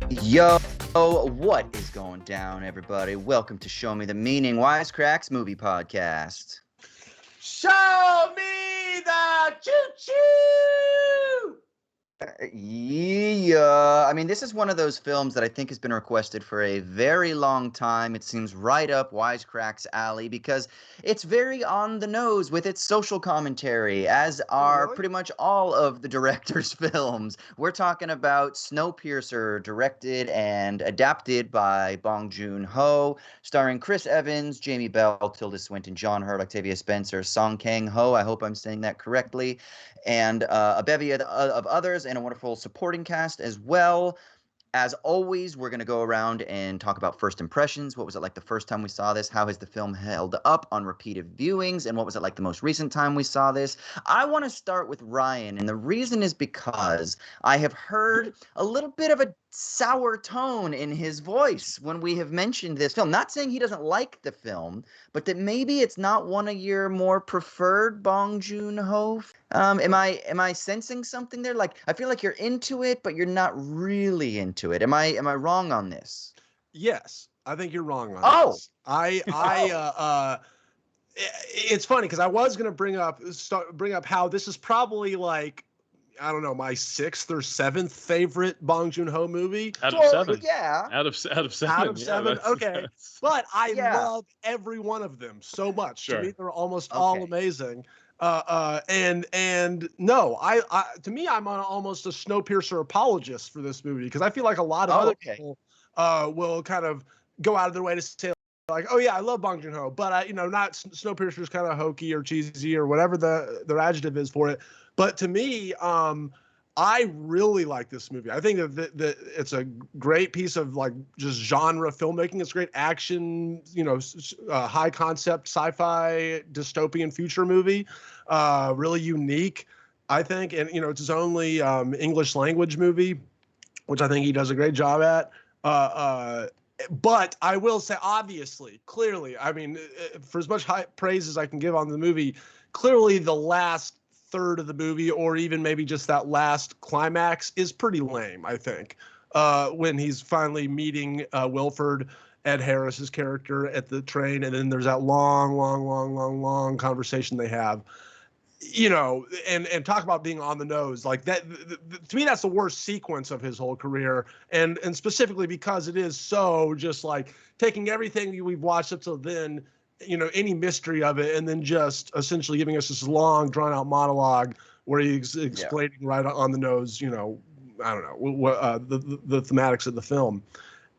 Yo, what is going down, everybody? Welcome to Show Me the Meaning, Wisecracks movie podcast. Show me the choo-choo! Yeah, I mean, this is one of those films that I think has been requested for a very long time. It seems right up Wisecrack's alley because it's very on the nose with its social commentary, as are pretty much all of the director's films. We're talking about Snowpiercer, directed and adapted by Bong Joon-ho, starring Chris Evans, Jamie Bell, Tilda Swinton, John Hurt, Octavia Spencer, Song Kang-ho, I hope I'm saying that correctly, and a bevy of others, and a wonderful supporting cast as well. As always, we're going to go around and talk about first impressions. What was it like the first time we saw this? How has the film held up on repeated viewings? And what was it like the most recent time we saw this? I want to start with Ryan, and the reason is because I have heard a little bit of a sour tone in his voice when we have mentioned this film. Not saying he doesn't like the film, but that maybe it's not one of your more preferred Bong Joon-ho. Am I sensing something there? Like, I feel like you're into it, but you're not really into it. Am I wrong on this? Yes, I think you're wrong on this. It's funny because I was going to bring up how this is probably like, I don't know, my 6th or 7th favorite Bong Joon-ho movie. Out of 7. Yeah. Out of 7. Out of 7. Okay. But I Yeah. love every one of them so much. Sure. To me, they're almost all amazing. And no, I to me, I'm almost a Snowpiercer apologist for this movie because I feel like a lot of other people will kind of go out of their way to say like, oh yeah, I love Bong Joon-ho, but not Snowpiercer's kind of hokey or cheesy or whatever the adjective is for it. But to me, I really like this movie. I think that it's a great piece of like just genre filmmaking. It's great action, high concept sci-fi dystopian future movie. Really unique, I think. And, it's his only English language movie, which I think he does a great job at. But I will say, obviously, clearly, I mean, for as much high praise as I can give on the movie, clearly the last third of the movie, or even maybe just that last climax, is pretty lame, I think, when he's finally meeting Wilford, Ed Harris's character, at the train, and then there's that long conversation they have. And talk about being on the nose like that. To me, that's the worst sequence of his whole career, and specifically because it is so just like taking everything we've watched up till then, any mystery of it, and then just essentially giving us this long, drawn-out monologue where he's explaining right on the nose, I don't know, what the thematics of the film,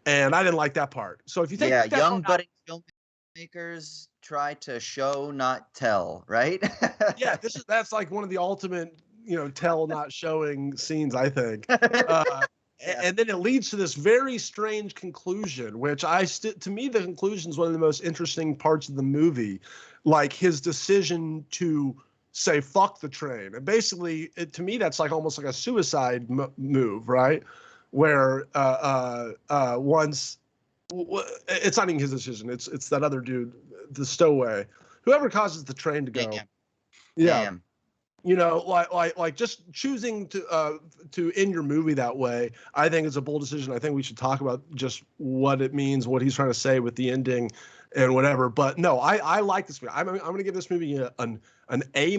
and I didn't like that part. So if you take that young budding filmmakers try to show, not tell, right? Yeah, that's like one of the ultimate, tell not showing scenes, I think. And then it leads to this very strange conclusion, which to me, the conclusion is one of the most interesting parts of the movie, like his decision to say, fuck the train. And basically, to me, that's like almost like a suicide move, right? Where once, it's not even his decision. It's that other dude, the stowaway, whoever causes the train to go. Damn. Like just choosing to end your movie that way, I think is a bold decision. I think we should talk about just what it means, what he's trying to say with the ending and whatever. But no, I like this movie. I'm going to give this movie an A-.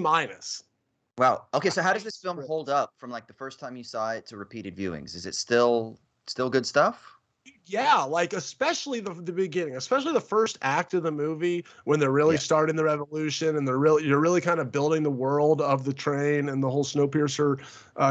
Wow. Okay, so how does this film hold up from like the first time you saw it to repeated viewings? Is it still good stuff? Yeah, like especially the beginning, especially the first act of the movie when they're really starting the revolution and you're really kind of building the world of the train and the whole Snowpiercer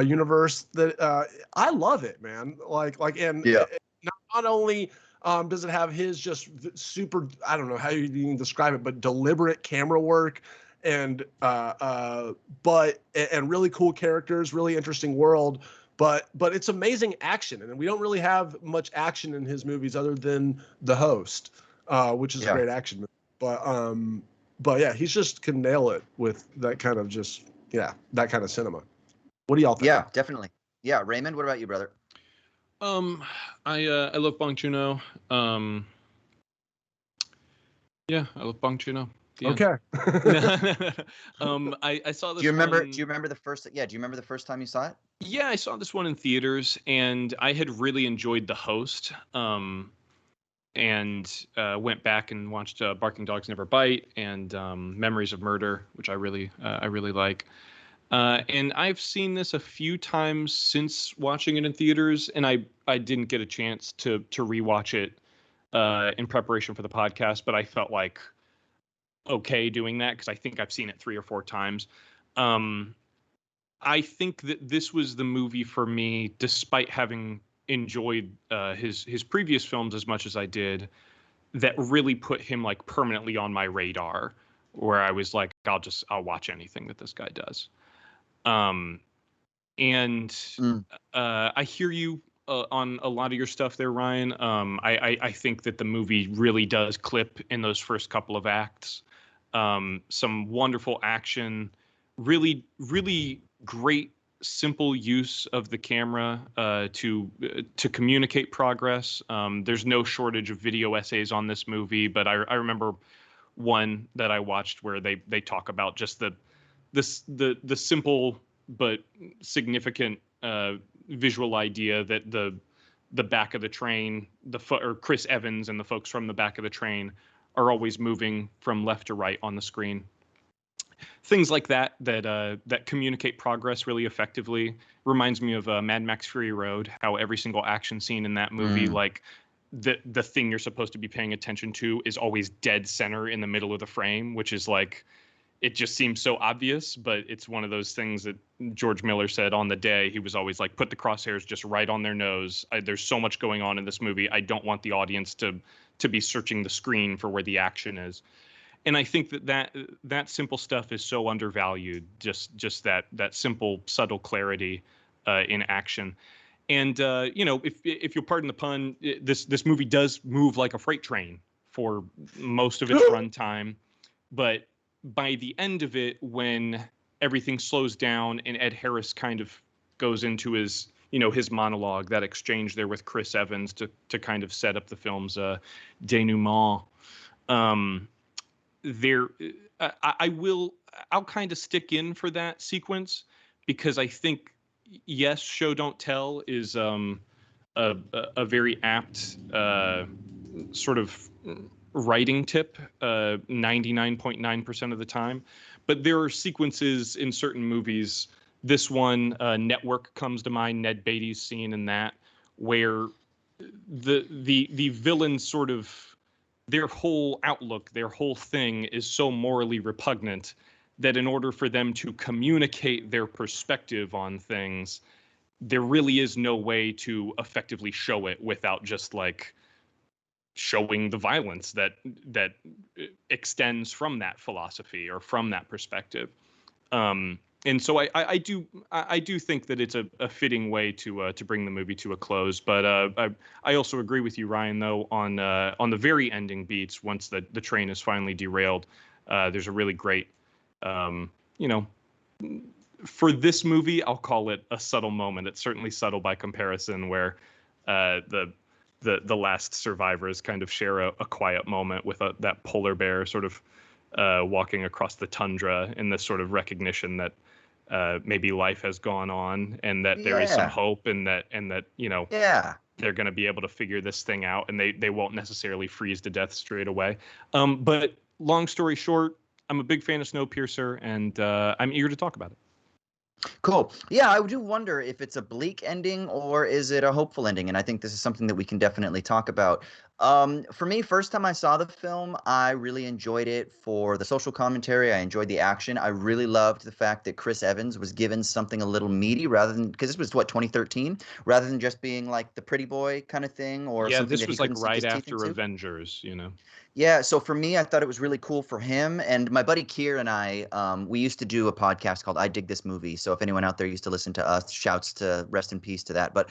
universe. That I love it, man. Not only does it have his just super, I don't know how you even describe it, but deliberate camera work and really cool characters, really interesting world. But it's amazing action, and we don't really have much action in his movies other than The Host, which is a great action movie. But yeah, he's just can nail it with that kind of that kind of cinema. What do y'all think? Yeah, definitely. Yeah, Raymond, what about you, brother? I love Bong Joon-ho. I love Bong Joon-ho. Yeah. Okay. I saw this Do you remember? one. Do you remember the first? Yeah. Do you remember the first time you saw it? Yeah, I saw this one in theaters, and I had really enjoyed The Host. And went back and watched Barking Dogs Never Bite and Memories of Murder, which I really like. And I've seen this a few times since watching it in theaters, and I didn't get a chance to rewatch it in preparation for the podcast, but I felt like okay doing that because I think I've seen it 3 or 4 times. Um, I think that this was the movie for me, despite having enjoyed his previous films as much as I did, that really put him like permanently on my radar, where I was like, I'll watch anything that this guy does. Um, and Mm. I hear you on a lot of your stuff there, Ryan. I think that the movie really does clip in those first couple of acts. Some wonderful action, really great simple use of the camera to communicate progress. There's no shortage of video essays on this movie, but I remember one that I watched where they talk about just the simple but significant visual idea that the back of the train, or Chris Evans and the folks from the back of the train are always moving from left to right on the screen. Things like that communicate progress really effectively. Reminds me of Mad Max Fury Road, how every single action scene in that movie, like the thing you're supposed to be paying attention to is always dead center in the middle of the frame, which is like, it just seems so obvious, but it's one of those things that George Miller said on the day. He was always like, put the crosshairs just right on their nose. There's so much going on in this movie. I don't want the audience to be searching the screen for where the action is. And I think that simple stuff is so undervalued. Just that simple, subtle clarity in action. And if you'll pardon the pun, this movie does move like a freight train for most of its runtime, but by the end of it, when everything slows down and Ed Harris kind of goes into his monologue, that exchange there with Chris Evans to kind of set up the film's denouement. I'll kind of stick in for that sequence because I think, yes, show don't tell is a very apt sort of writing tip 99.9% of the time, but there are sequences in certain movies. This one, Network, comes to mind. Ned Beatty's scene in that, where the villains sort of, their whole outlook, their whole thing is so morally repugnant that in order for them to communicate their perspective on things, there really is no way to effectively show it without just like showing the violence that extends from that philosophy or from that perspective. And so I do think that it's a fitting way to bring the movie to a close. But I also agree with you, Ryan, though, on the very ending beats. Once the train is finally derailed, there's a really great, for this movie, I'll call it a subtle moment. It's certainly subtle by comparison, where the last survivors kind of share a quiet moment with that polar bear sort of walking across the tundra in this sort of recognition that maybe life has gone on and that there is some hope and that they're going to be able to figure this thing out and they won't necessarily freeze to death straight away. But long story short, I'm a big fan of Snowpiercer, and I'm eager to talk about it. Cool. Yeah, I do wonder if it's a bleak ending or is it a hopeful ending, and I think this is something that we can definitely talk about. For me, first time I saw the film, I really enjoyed it for the social commentary. I enjoyed the action. I really loved the fact that Chris Evans was given something a little meaty rather than, because this was 2013, rather than just being like the pretty boy kind of thing or something this that he was like couldn't sink right his teeth after into. Avengers, Yeah, so for me, I thought it was really cool for him. And my buddy Kier and I, we used to do a podcast called I Dig This Movie. So if anyone out there used to listen to us, shouts to rest in peace to that. But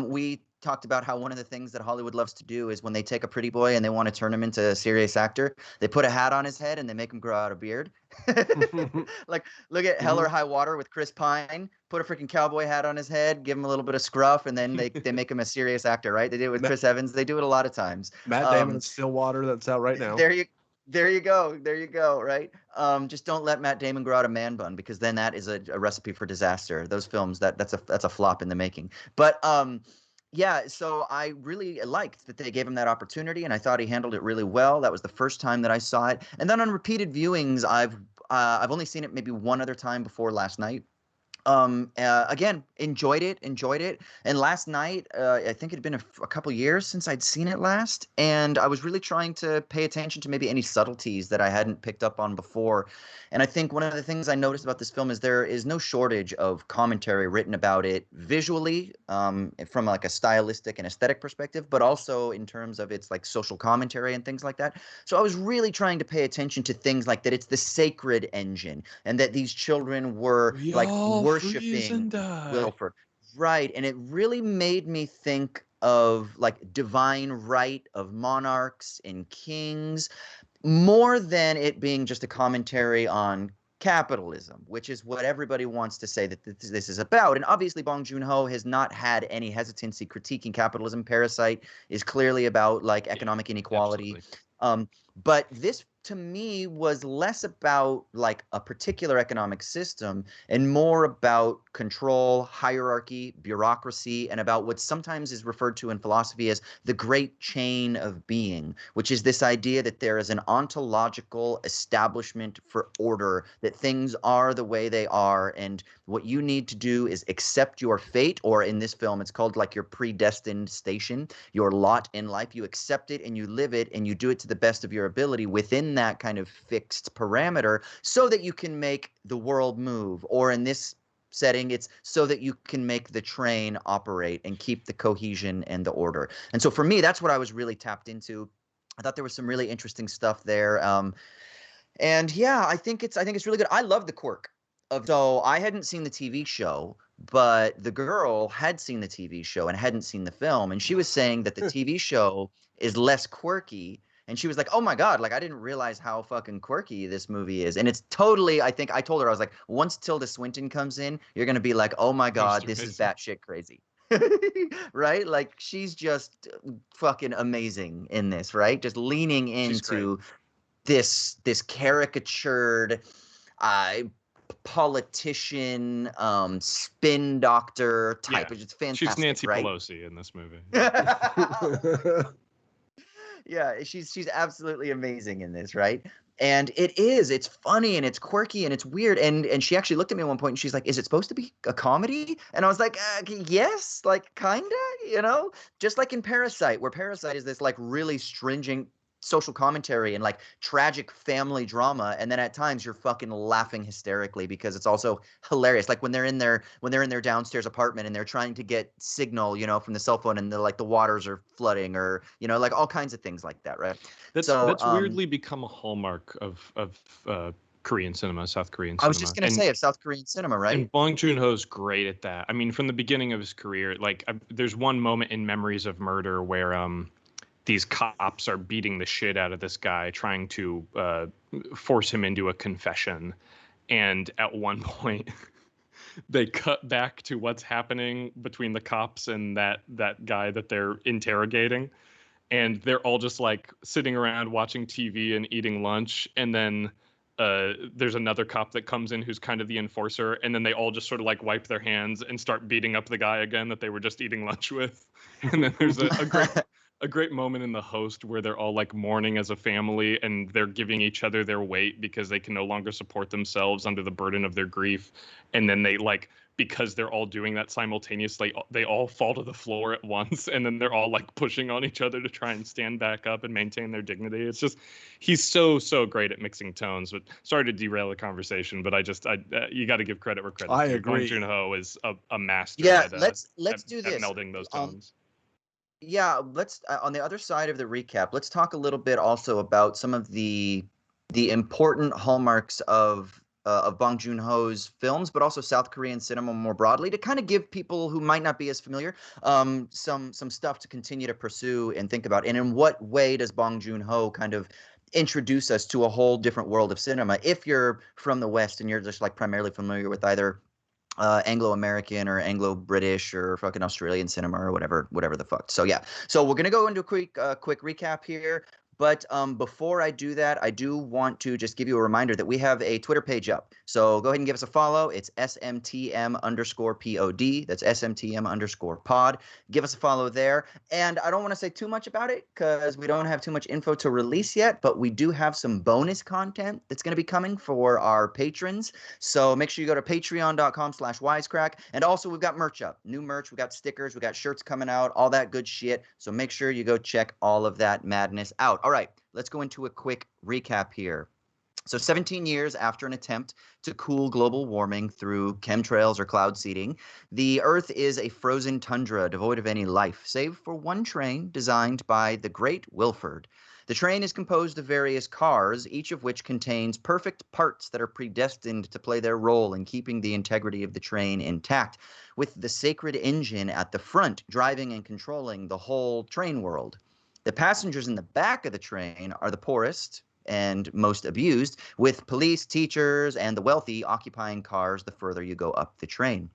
we talked about how one of the things that Hollywood loves to do is when they take a pretty boy and they want to turn him into a serious actor, they put a hat on his head and they make him grow out a beard. Like, look at Hell or High Water with Chris Pine. Put a freaking cowboy hat on his head, give him a little bit of scruff, and then they make him a serious actor, right? They did it with Chris Evans. They do it a lot of times. Matt Damon in Stillwater, that's out right now. There you There you go. There you go. Right. Just don't let Matt Damon grow out a man bun, because then that is a recipe for disaster. Those films, that's a flop in the making. But yeah. So I really liked that they gave him that opportunity, and I thought he handled it really well. That was the first time that I saw it, and then on repeated viewings, I've only seen it maybe one other time before last night. Again, enjoyed it. And last night, I think it had been a couple years since I'd seen it last, and I was really trying to pay attention to maybe any subtleties that I hadn't picked up on before. And I think one of the things I noticed about this film is there is no shortage of commentary written about it visually, from like a stylistic and aesthetic perspective, but also in terms of its like social commentary and things like that. So I was really trying to pay attention to things like that it's the sacred engine, and that these children were We like all freeze worshiping and die. Wilford. Right. And it really made me think of like divine right of monarchs and kings, more than it being just a commentary on capitalism, which is what everybody wants to say that this is about. And obviously, Bong Joon-ho has not had any hesitancy critiquing capitalism. Parasite is clearly about like economic inequality. Absolutely. But this to me was less about like a particular economic system and more about control, hierarchy, bureaucracy, and about what sometimes is referred to in philosophy as the great chain of being, which is this idea that there is an ontological establishment for order, that things are the way they are, and what you need to do is accept your fate, or in this film, it's called like your predestined station, your lot in life. You accept it and you live it and you do it to the best of your ability within that kind of fixed parameter, so that you can make the world move. Or in this setting, it's so that you can make the train operate and keep the cohesion and the order. And so for me, that's what I was really tapped into. I thought there was some really interesting stuff there. And yeah, I think it's really good. I love the quirk of, so I hadn't seen the TV show, but the girl had seen the TV show and hadn't seen the film, and she was saying that the TV show is less quirky. And she was like, "Oh my God, like I didn't realize how fucking quirky this movie is." And it's totally, I think I told her, I was like, once Tilda Swinton comes in, you're gonna be like, "Oh my God, this is batshit crazy." Right? Like she's just fucking amazing in this, right? Just leaning into this caricatured uh politician, spin doctor type. Yeah. It's fantastic. She's Nancy right? Pelosi in this movie. Yeah, she's absolutely amazing in this, right? And it's funny and it's quirky and it's weird. And she actually looked at me at one point and she's like, "Is it supposed to be a comedy?" And I was like, yes, like kinda, just like in Parasite, where Parasite is this like really stringent social commentary and like tragic family drama, and then at times you're fucking laughing hysterically because it's also hilarious. Like when they're in their downstairs apartment and they're trying to get signal, from the cell phone, and the waters are flooding, or like all kinds of things like that, right? That's weirdly become a hallmark of Korean cinema, South Korean cinema. I was just gonna say, of South Korean cinema, right? And Bong Joon-ho's great at that. I mean, from the beginning of his career, like there's one moment in Memories of Murder where these cops are beating the shit out of this guy, trying to force him into a confession. And at one point, they cut back to what's happening between the cops and that guy that they're interrogating. And they're all just like sitting around watching TV and eating lunch. And then there's another cop that comes in who's kind of the enforcer. And then they all just sort of like wipe their hands and start beating up the guy again that they were just eating lunch with. And then there's a great moment in The Host where they're all like mourning as a family and they're giving each other their weight because they can no longer support themselves under the burden of their grief. And then they like, because they're all doing that simultaneously, they all fall to the floor at once. And then they're all like pushing on each other to try and stand back up and maintain their dignity. It's just, he's so great at mixing tones. But sorry to derail the conversation, but you got to give credit where credit's due. I agree. Bong Joon-ho is a master. Yeah, at, let's do this. At melding those tones. Yeah, let's on the other side of the recap, let's talk a little bit also about some of the important hallmarks of Bong Joon-ho's films, but also South Korean cinema more broadly, to kind of give people who might not be as familiar some stuff to continue to pursue and think about. And in what way does Bong Joon-ho kind of introduce us to a whole different world of cinema if you're from the West and you're just like primarily familiar with either Anglo-American or Anglo-British or fucking Australian cinema or whatever the fuck. So yeah. So we're gonna go into a quick recap here. But before I do that, I do want to just give you a reminder that we have a Twitter page up. So go ahead and give us a follow. It's SMTM_POD. That's SMTM_pod. Give us a follow there. And I don't want to say too much about it because we don't have too much info to release yet, but we do have some bonus content that's going to be coming for our patrons. So make sure you go to patreon.com/wisecrack. And also we've got merch up, new merch. We got stickers, we got shirts coming out, all that good shit. So make sure you go check all of that madness out. All right, let's go into a quick recap here. So 17 years after an attempt to cool global warming through chemtrails or cloud seeding, the Earth is a frozen tundra devoid of any life, save for one train designed by the great Wilford. The train is composed of various cars, each of which contains perfect parts that are predestined to play their role in keeping the integrity of the train intact, with the sacred engine at the front driving and controlling the whole train world. The passengers in the back of the train are the poorest and most abused, with police, teachers, and the wealthy occupying cars the further you go up the train.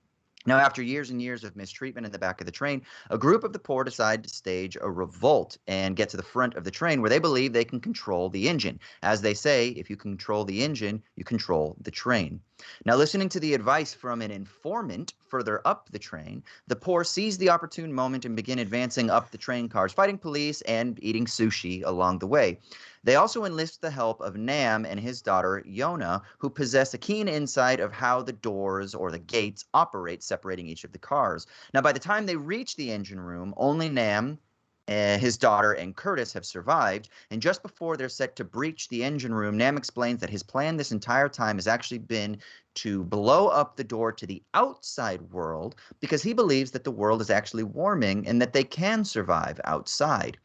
Now, after years and years of mistreatment in the back of the train, a group of the poor decide to stage a revolt and get to the front of the train where they believe they can control the engine. As they say, if you control the engine, you control the train. Now, listening to the advice from an informant further up the train, the poor seize the opportune moment and begin advancing up the train cars, fighting police and eating sushi along the way. They also enlist the help of Nam and his daughter, Yona, who possess a keen insight of how the doors or the gates operate, separating each of the cars. Now, by the time they reach the engine room, only Nam, his daughter, and Curtis have survived, and just before they're set to breach the engine room, Nam explains that his plan this entire time has actually been to blow up the door to the outside world because he believes that the world is actually warming and that they can survive outside.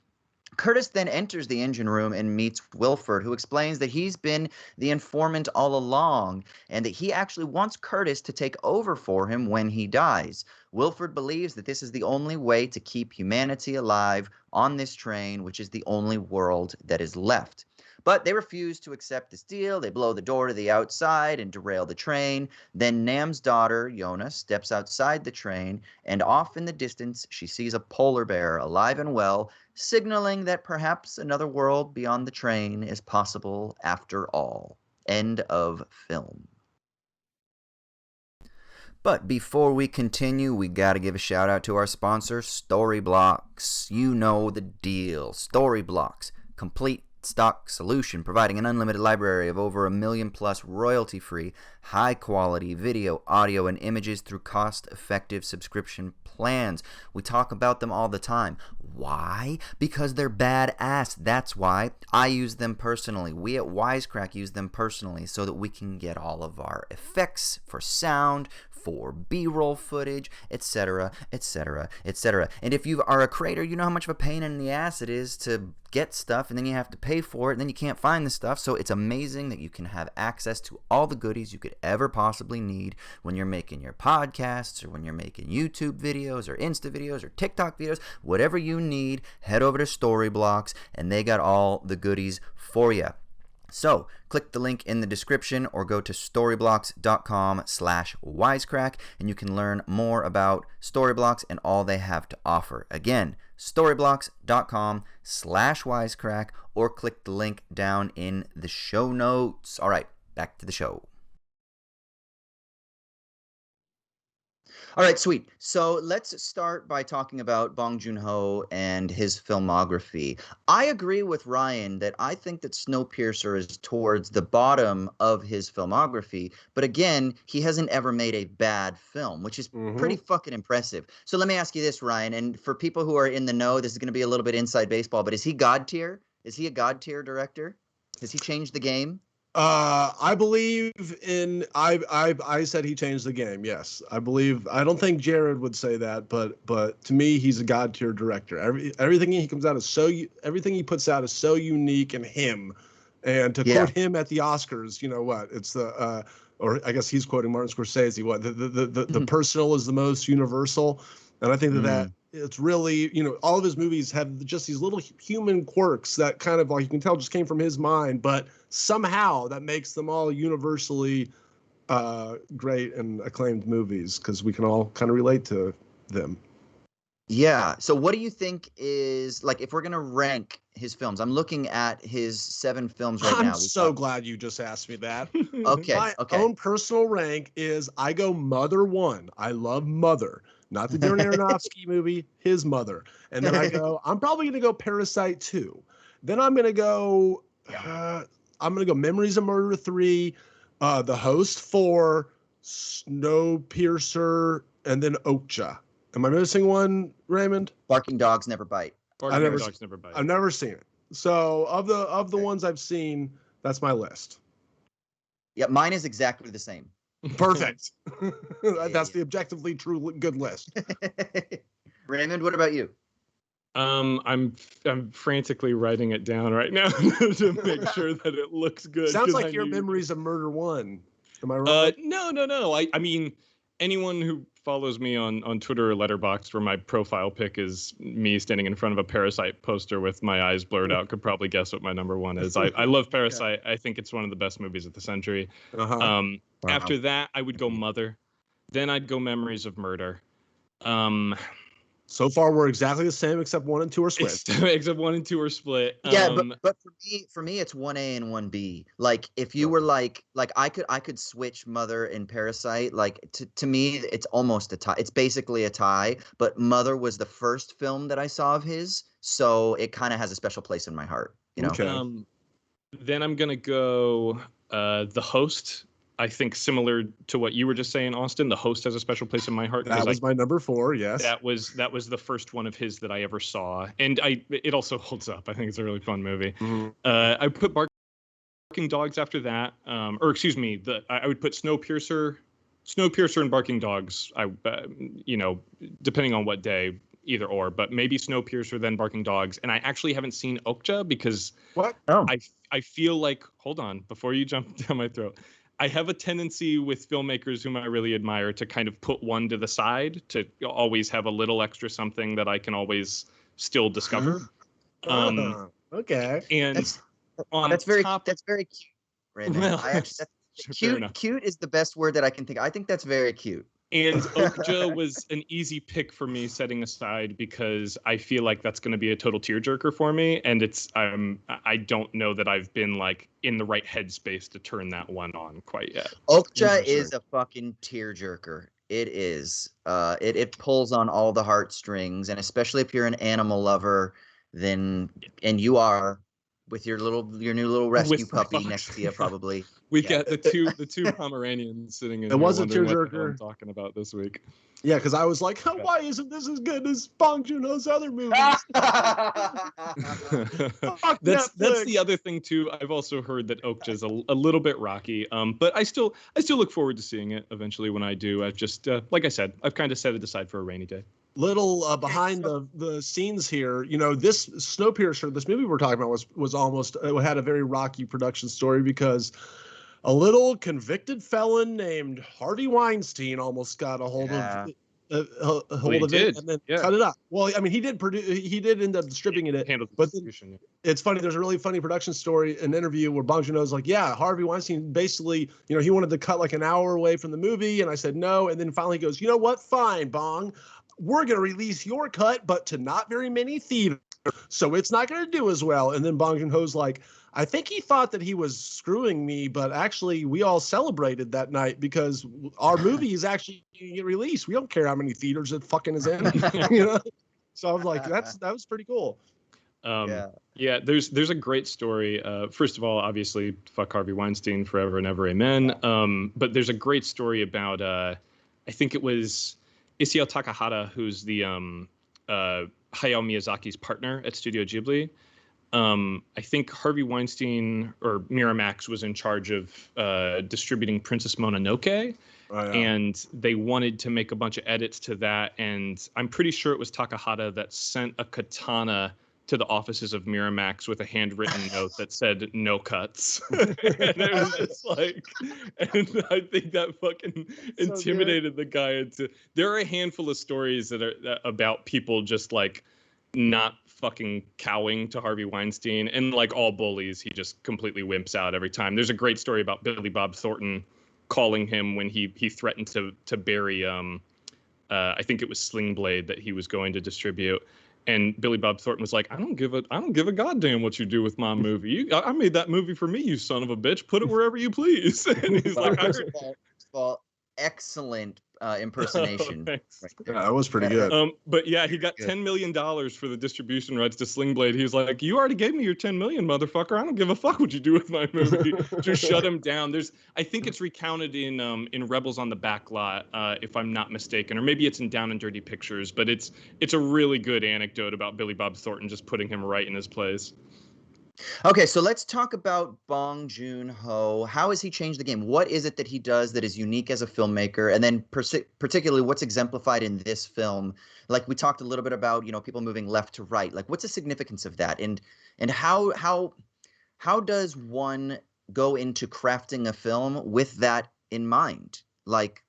Curtis then enters the engine room and meets Wilford, who explains that he's been the informant all along and that he actually wants Curtis to take over for him when he dies. Wilford believes that this is the only way to keep humanity alive on this train, which is the only world that is left. But they refuse to accept this deal. They blow the door to the outside and derail the train. Then Nam's daughter, Yona, steps outside the train, and off in the distance, she sees a polar bear alive and well, signaling that perhaps another world beyond the train is possible after all. End of film. But before we continue, we gotta give a shout out to our sponsor, Storyblocks. You know the deal. Storyblocks, complete stock solution providing an unlimited library of over 1 million plus royalty-free, high-quality video, audio, and images through cost-effective subscription plans. We talk about them all the time. Why? Because they're badass. That's why. I use them personally. We at Wisecrack use them personally so that we can get all of our effects for sound, for B-roll footage, etc., etc., etc. And if you are a creator, you know how much of a pain in the ass it is to get stuff, and then you have to pay for it, and then you can't find the stuff. So it's amazing that you can have access to all the goodies you could ever possibly need when you're making your podcasts, or when you're making YouTube videos, or Insta videos, or TikTok videos. Whatever you need, head over to Storyblocks, and they got all the goodies for you. So, click the link in the description or go to storyblocks.com/wisecrack and you can learn more about Storyblocks and all they have to offer. Again, storyblocks.com/wisecrack or click the link down in the show notes. All right, back to the show. All right, sweet. So let's start by talking about Bong Joon-ho and his filmography. I agree with Ryan that I think that Snowpiercer is towards the bottom of his filmography, but again, he hasn't ever made a bad film, which is pretty fucking impressive. So let me ask you this, Ryan, and for people who are in the know, this is going to be a little bit inside baseball, but is he God tier? Is he a God tier director? Has he changed the game? I believe in. I said he changed the game. Yes, I believe. I don't think Jared would say that, but to me, he's a god tier director. Everything he comes out is everything he puts out is so unique and him. And to quote him at the Oscars, you know what? It's the or I guess he's quoting Martin Scorsese. What the personal is the most universal, and I think that it's really, you know, all of his movies have just these little human quirks that kind of, like, you can tell just came from his mind, but somehow that makes them all universally great and acclaimed movies because we can all kind of relate to them. Yeah. So what do you think is like if we're gonna rank his films? I'm looking at his 7 films right I'm now. We've so got glad you just asked me that. okay, My okay. own personal rank is I go Mother 1. I love Mother, not the Darren Aronofsky movie, his Mother. And then I go, I'm probably going to go Parasite 2. Then I'm going to go Memories of Murder 3, The Host 4, Snowpiercer, and then Okja. Am I missing one, Raymond? Barking Dogs Never Bite. Barking Dogs Never Bite. I've never seen it. So of the ones I've seen, that's my list. Yeah, mine is exactly the same. Perfect. That's the objectively true good list. Raymond, what about you? I'm frantically writing it down right now to make sure that it looks good. Sounds like your Memories of Murder 1. Am I wrong? No. I mean, anyone who follows me on Twitter or Letterboxd, where my profile pic is me standing in front of a Parasite poster with my eyes blurred out, could probably guess what my number 1 is. I love Parasite. Okay. I think it's one of the best movies of the century. Uh-huh. Wow. After that, I would go Mother. Then I'd go Memories of Murder. So far, we're exactly the same, except 1 and 2 are split. Except 1 and 2 are split. Yeah, but for me, it's 1A and 1B. Like, if you were like I could switch Mother and Parasite. Like, to me, it's almost a tie. It's basically a tie. But Mother was the first film that I saw of his, so it kind of has a special place in my heart. You know. Okay. Then I'm gonna go The Host. I think similar to what you were just saying, Austin, The Host has a special place in my heart. That was my number 4, yes. That was the first one of his that I ever saw. And it also holds up. I think it's a really fun movie. Mm-hmm. I put Barking Dogs after that. Or excuse me, I would put Snowpiercer and Barking Dogs. Depending on what day, either or, but maybe Snowpiercer, then Barking Dogs. And I actually haven't seen Okja because what? Oh. I feel like, hold on, before you jump down my throat. I have a tendency with filmmakers whom I really admire to kind of put one to the side, to always have a little extra something that I can always still discover. Okay. And that's very cute, Raymond. Well, cute is the best word that I can think. I think that's very cute. And Okja was an easy pick for me, setting aside because I feel like that's going to be a total tearjerker for me, and it's I don't know that I've been like in the right headspace to turn that one on quite yet. Okja is a fucking tearjerker. It is. It pulls on all the heartstrings, and especially if you're an animal lover, then and you are. With your new little rescue puppy next to you, probably. We've got the two Pomeranians sitting in. It was a tearjerker. I'm talking about this week. Yeah, because I was like, why isn't this as good as Bong Joon-ho's other movies? That's the other thing too. I've also heard that Okja is a little bit rocky. But I still look forward to seeing it eventually when I do. I've just like I said, I've kind of set it aside for a rainy day. Little behind the scenes here, this Snowpiercer, this movie we're talking about was almost had a very rocky production story because a little convicted felon named Harvey Weinstein almost got a hold of it and then cut it up. Well, I mean, he did end up distributing it, but it's funny. There's a really funny production story, an interview where Bong Joon-ho's like, yeah, Harvey Weinstein basically, he wanted to cut like an hour away from the movie, and I said no, and then finally he goes, you know what, fine, Bong. We're going to release your cut, but to not very many theaters, so it's not going to do as well. And then Bong Joon-ho's like, I think he thought that he was screwing me, but actually we all celebrated that night because our movie is actually going to get released. We don't care how many theaters it fucking is in. So I was like, that was pretty cool. Yeah, there's a great story. First of all, obviously, fuck Harvey Weinstein forever and ever, amen. But there's a great story about, I think it was Isao Takahata, who's the Hayao Miyazaki's partner at Studio Ghibli. I think Harvey Weinstein or Miramax was in charge of distributing Princess Mononoke, and they wanted to make a bunch of edits to that. And I'm pretty sure it was Takahata that sent a katana to the offices of Miramax with a handwritten note that said "no cuts." And it was just like, and I think that fucking intimidated the guy into. There are a handful of stories that are about people just like not fucking cowing to Harvey Weinstein, and like all bullies, he just completely wimps out every time. There's a great story about Billy Bob Thornton calling him when he threatened to bury I think it was Sling Blade that he was going to distribute. And Billy Bob Thornton was like, I don't give a goddamn what you do with my movie. I made that movie for me, you son of a bitch. Put it wherever you please. And he's like, first of all, excellent impersonation. Right yeah, that was pretty good. But yeah, he got $10 million for the distribution rights to Sling Blade. He's like, you already gave me your 10 million, motherfucker. I don't give a fuck what you do with my movie. Just shut him down. I think it's recounted in Rebels on the Backlot, if I'm not mistaken, or maybe it's in Down and Dirty Pictures. But it's a really good anecdote about Billy Bob Thornton just putting him right in his place. Okay, so let's talk about Bong Joon-ho. How has he changed the game? What is it that he does that is unique as a filmmaker? And then particularly what's exemplified in this film? Like we talked a little bit about, people moving left to right. Like what's the significance of that? And how does one go into crafting a film with that in mind? Like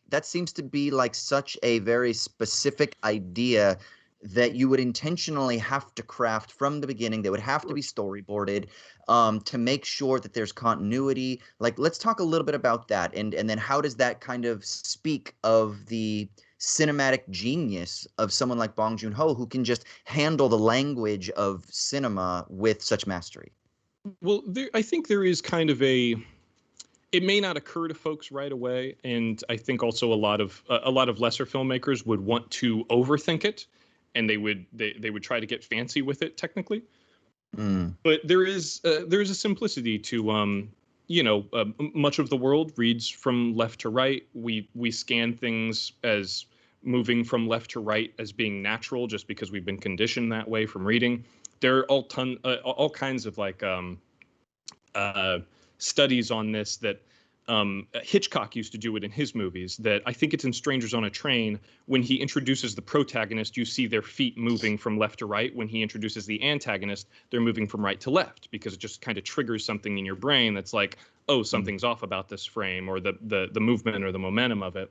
that seems to be like such a very specific idea that you would intentionally have to craft from the beginning. They would have to be storyboarded to make sure that there's continuity. Like, let's talk a little bit about that. And then how does that kind of speak of the cinematic genius of someone like Bong Joon-ho, who can just handle the language of cinema with such mastery? Well, I think there is kind of it may not occur to folks right away. And I think also a lot of lesser filmmakers would want to overthink it. And they would try to get fancy with it technically, but there is a simplicity to much of the world reads from left to right. We scan things as moving from left to right as being natural, just because we've been conditioned that way from reading. There are all kinds of like studies on this that. Hitchcock used to do it in his movies. That I think it's in Strangers on a Train, when he introduces the protagonist, you see their feet moving from left to right. When he introduces the antagonist, they're moving from right to left, because it just kind of triggers something in your brain that's like, oh, something's off about this frame, or the movement or the momentum of it.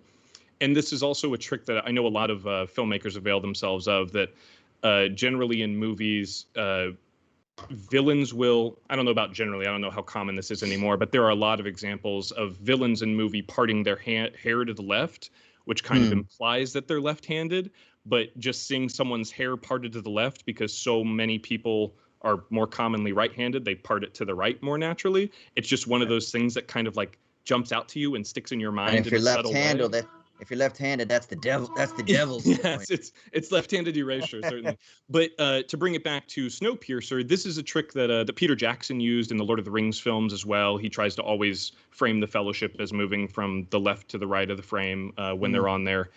And this is also a trick that I know a lot of filmmakers avail themselves of, that generally in movies, villains will, I don't know about generally, I don't know how common this is anymore, but there are a lot of examples of villains in movie parting their hair to the left, which kind of implies that they're left-handed. But just seeing someone's hair parted to the left, because so many people are more commonly right-handed, they part it to the right more naturally. It's just one of those things that kind of like jumps out to you and sticks in your mind. And if you're left-handed, that's the devil. That's the devil's. Yes, it's left-handed erasure, certainly. But to bring it back to Snowpiercer, this is a trick that Peter Jackson used in the Lord of the Rings films as well. He tries to always frame the Fellowship as moving from the left to the right of the frame when they're on their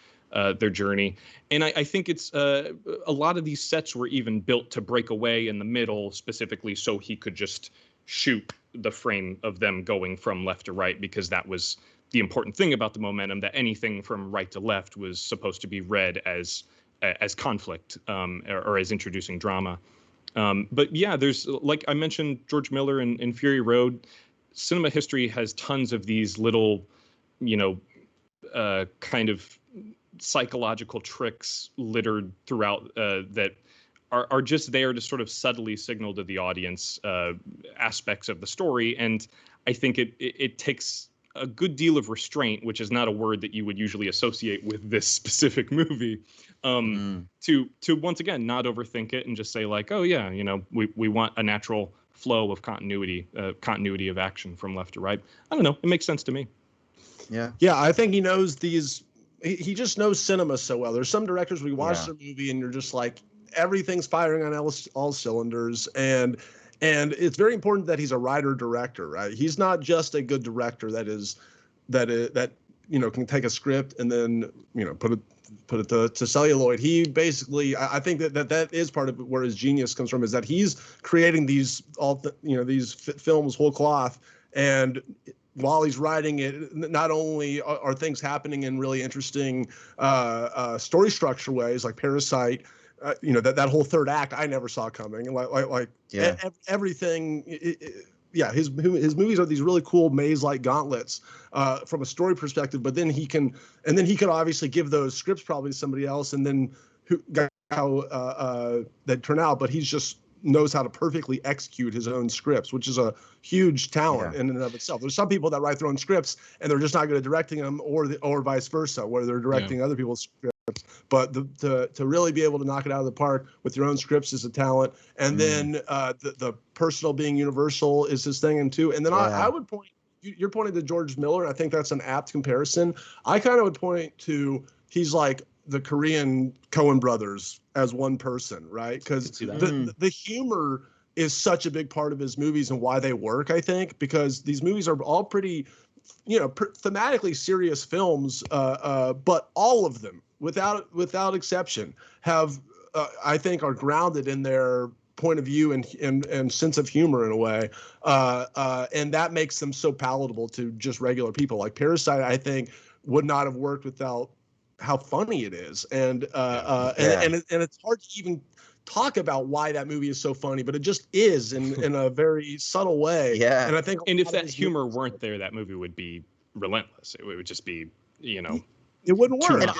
journey. And I think it's a lot of these sets were even built to break away in the middle, specifically so he could just shoot the frame of them going from left to right, because that was the important thing about the momentum, that anything from right to left was supposed to be read as conflict or as introducing drama. But yeah, there's, like I mentioned, George Miller in Fury Road. Cinema history has tons of these little, kind of psychological tricks littered throughout that are just there to sort of subtly signal to the audience aspects of the story. And I think it takes a good deal of restraint, which is not a word that you would usually associate with this specific movie, to once again not overthink it and just say like, oh yeah, we want a natural flow of continuity of action from left to right. I don't know, it makes sense to me. Yeah, I think he knows these. He just knows cinema so well. There's some directors we watch the movie and you're just like, everything's firing on all cylinders, and it's very important that he's a writer director, right? He's not just a good director that can take a script and then put it to celluloid. He basically, I think that is part of where his genius comes from, is that he's creating these these films whole cloth, and while he's writing it, not only are things happening in really interesting story structure ways, like Parasite. That whole third act I never saw coming. Everything. His movies are these really cool maze-like gauntlets from a story perspective. But then he could obviously give those scripts probably to somebody else, and then how that turn out. But he's just knows how to perfectly execute his own scripts, which is a huge talent in and of itself. There's some people that write their own scripts and they're just not good at directing them, or vice versa, where they're directing other people's scripts. but to really be able to knock it out of the park with your own scripts is a talent. And then the personal being universal is his thing, and too. And then I would point, you're pointing to George Miller, and I think that's an apt comparison. I kind of would point to, he's like the Korean Coen brothers as one person, right? Because the humor is such a big part of his movies and why they work, I think, because these movies are all pretty, thematically serious films, but all of them, without exception, have, I think, are grounded in their point of view and sense of humor in a way, and that makes them so palatable to just regular people. Like Parasite, I think, would not have worked without how funny it is, and it's hard to even talk about why that movie is so funny, but it just is in a very subtle way. Yeah. And I think, and if that humor weren't there, that movie would be relentless. It would just be, it wouldn't work. And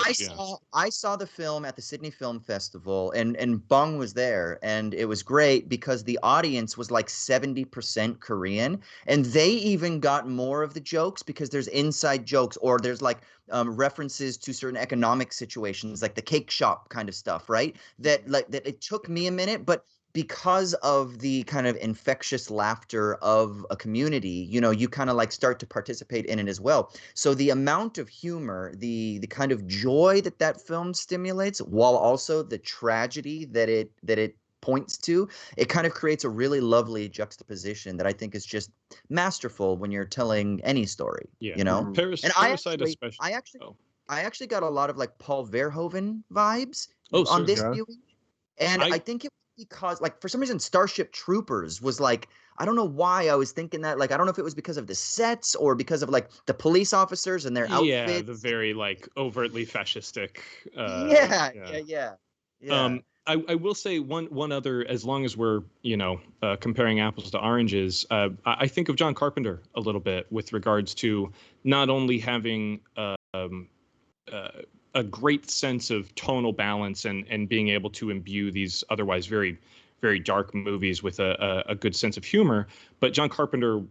I saw the film at the Sydney Film Festival, and Bong was there, and it was great because the audience was like 70% Korean, and they even got more of the jokes because there's inside jokes, or there's like references to certain economic situations, like the cake shop kind of stuff, right? That it took me a minute, but because of the kind of infectious laughter of a community, you kind of like start to participate in it as well. So the amount of humor, the kind of joy that film stimulates, while also the tragedy that it points to, it kind of creates a really lovely juxtaposition that I think is just masterful when you're telling any story. And Parasite I actually got a lot of like Paul Verhoeven vibes on this viewing, and I think it because, like, for some reason Starship Troopers was like, I don't know why I was thinking that, like, I don't know if it was because of the sets or because of like the police officers and their outfits. Yeah, the very like overtly fascistic. Yeah. I will say one other, as long as we're comparing apples to oranges, I think of John Carpenter a little bit with regards to not only having a great sense of tonal balance and being able to imbue these otherwise very, very dark movies with a good sense of humor, but John Carpenter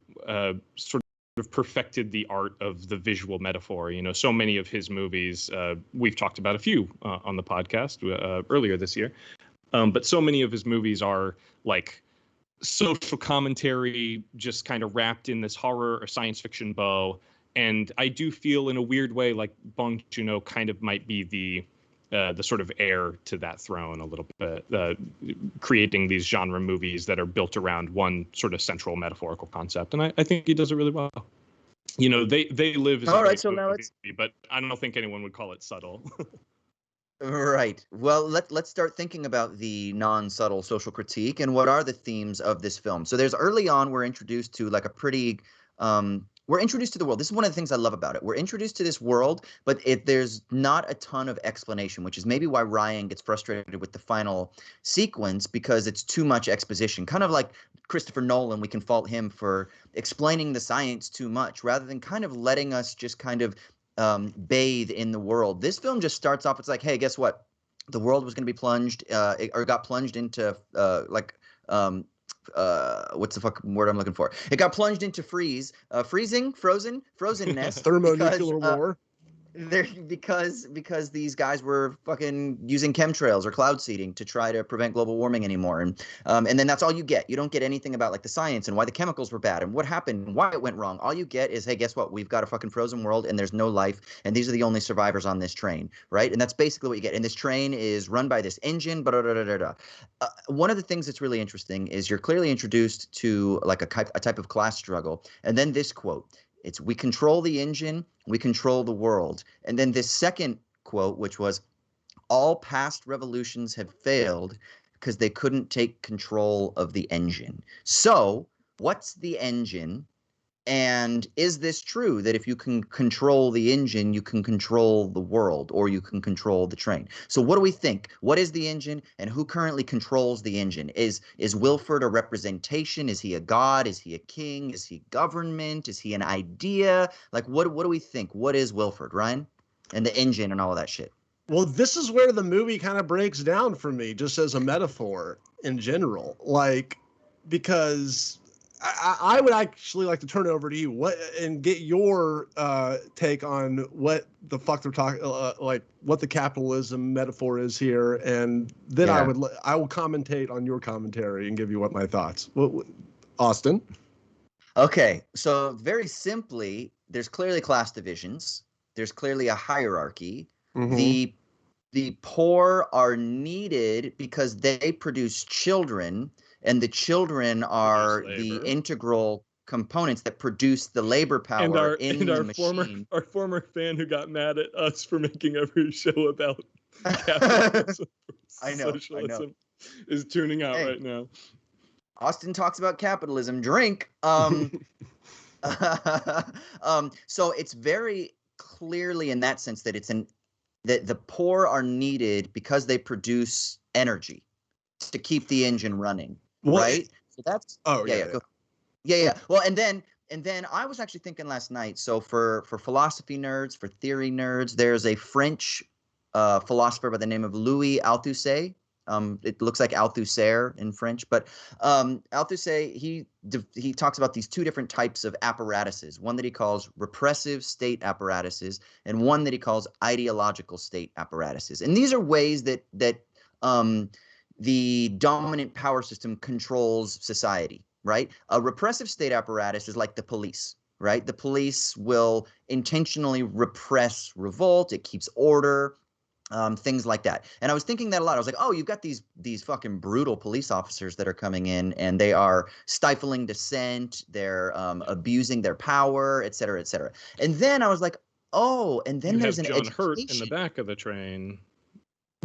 sort of perfected the art of the visual metaphor. So many of his movies, we've talked about a few on the podcast earlier this year, but so many of his movies are like social commentary, just kind of wrapped in this horror or science fiction bow. And I do feel, in a weird way, like Bong Joon-ho kind of might be the sort of heir to that throne a little bit, creating these genre movies that are built around one sort of central metaphorical concept. And I think he does it really well. They live as a movie, but I don't think anyone would call it subtle. Right. Well, let's start thinking about the non-subtle social critique and what are the themes of this film. So there's early on, we're introduced to like a pretty we're introduced to the world. This is one of the things I love about it. We're introduced to this world, but there's not a ton of explanation, which is maybe why Ryan gets frustrated with the final sequence, because it's too much exposition. Kind of like Christopher Nolan, we can fault him for explaining the science too much rather than kind of letting us just kind of bathe in the world. This film just starts off, it's like, hey, guess what? The world was going to be plunged or got plunged into what's the fuck word I'm looking for? It got plunged into frozenness. Thermonuclear war. Because these guys were fucking using chemtrails or cloud seeding to try to prevent global warming anymore, and then that's all you get. You don't get anything about like the science and why the chemicals were bad and what happened and why it went wrong. All you get is, hey, guess what? We've got a fucking frozen world and there's no life, and these are the only survivors on this train, right? And that's basically what you get. And this train is run by this engine. One of the things that's really interesting is you're clearly introduced to like a type of class struggle, and then this quote. It's, we control the engine, we control the world. And then this second quote, which was, all past revolutions have failed because they couldn't take control of the engine. So what's the engine? And is this true that if you can control the engine, you can control the world, or you can control the train? So what do we think? What is the engine, and who currently controls the engine? Is Wilford a representation? Is he a god? Is he a king? Is he government? Is he an idea? Like, what do we think? What is Wilford, Ryan? And the engine and all of that shit. Well, this is where the movie kind of breaks down for me, just as a metaphor in general. Like, because I would actually like to turn it over to you and get your take on what the fuck they're talking, like what the capitalism metaphor is here, and then I will commentate on your commentary and give you what my thoughts. Austin. Okay, so very simply, there's clearly class divisions. There's clearly a hierarchy. Mm-hmm. The poor are needed because they produce children, and the children are the integral components that produce the labor power in the machine. Our former fan who got mad at us for making every show about capitalism, socialism, is tuning out right now. Austin talks about capitalism. Drink. So it's very clearly in that sense that that the poor are needed because they produce energy to keep the engine running, right? So that's yeah. Well, and then I was actually thinking last night. So for philosophy nerds, for theory nerds, there's a French philosopher by the name of Louis Althusser. It looks like Althusser in French, but Althusser, he talks about these two different types of apparatuses, one that he calls repressive state apparatuses and one that he calls ideological state apparatuses. And these are ways that the dominant power system controls society, right? A repressive state apparatus is like the police, right? The police will intentionally repress revolt. It keeps order. Things like that. And I was thinking that a lot. I was like, oh, you've got these fucking brutal police officers that are coming in and they are stifling dissent. They're abusing their power, et cetera, et cetera. And then I was like, oh, and then there's an John Hurt in the back of the train.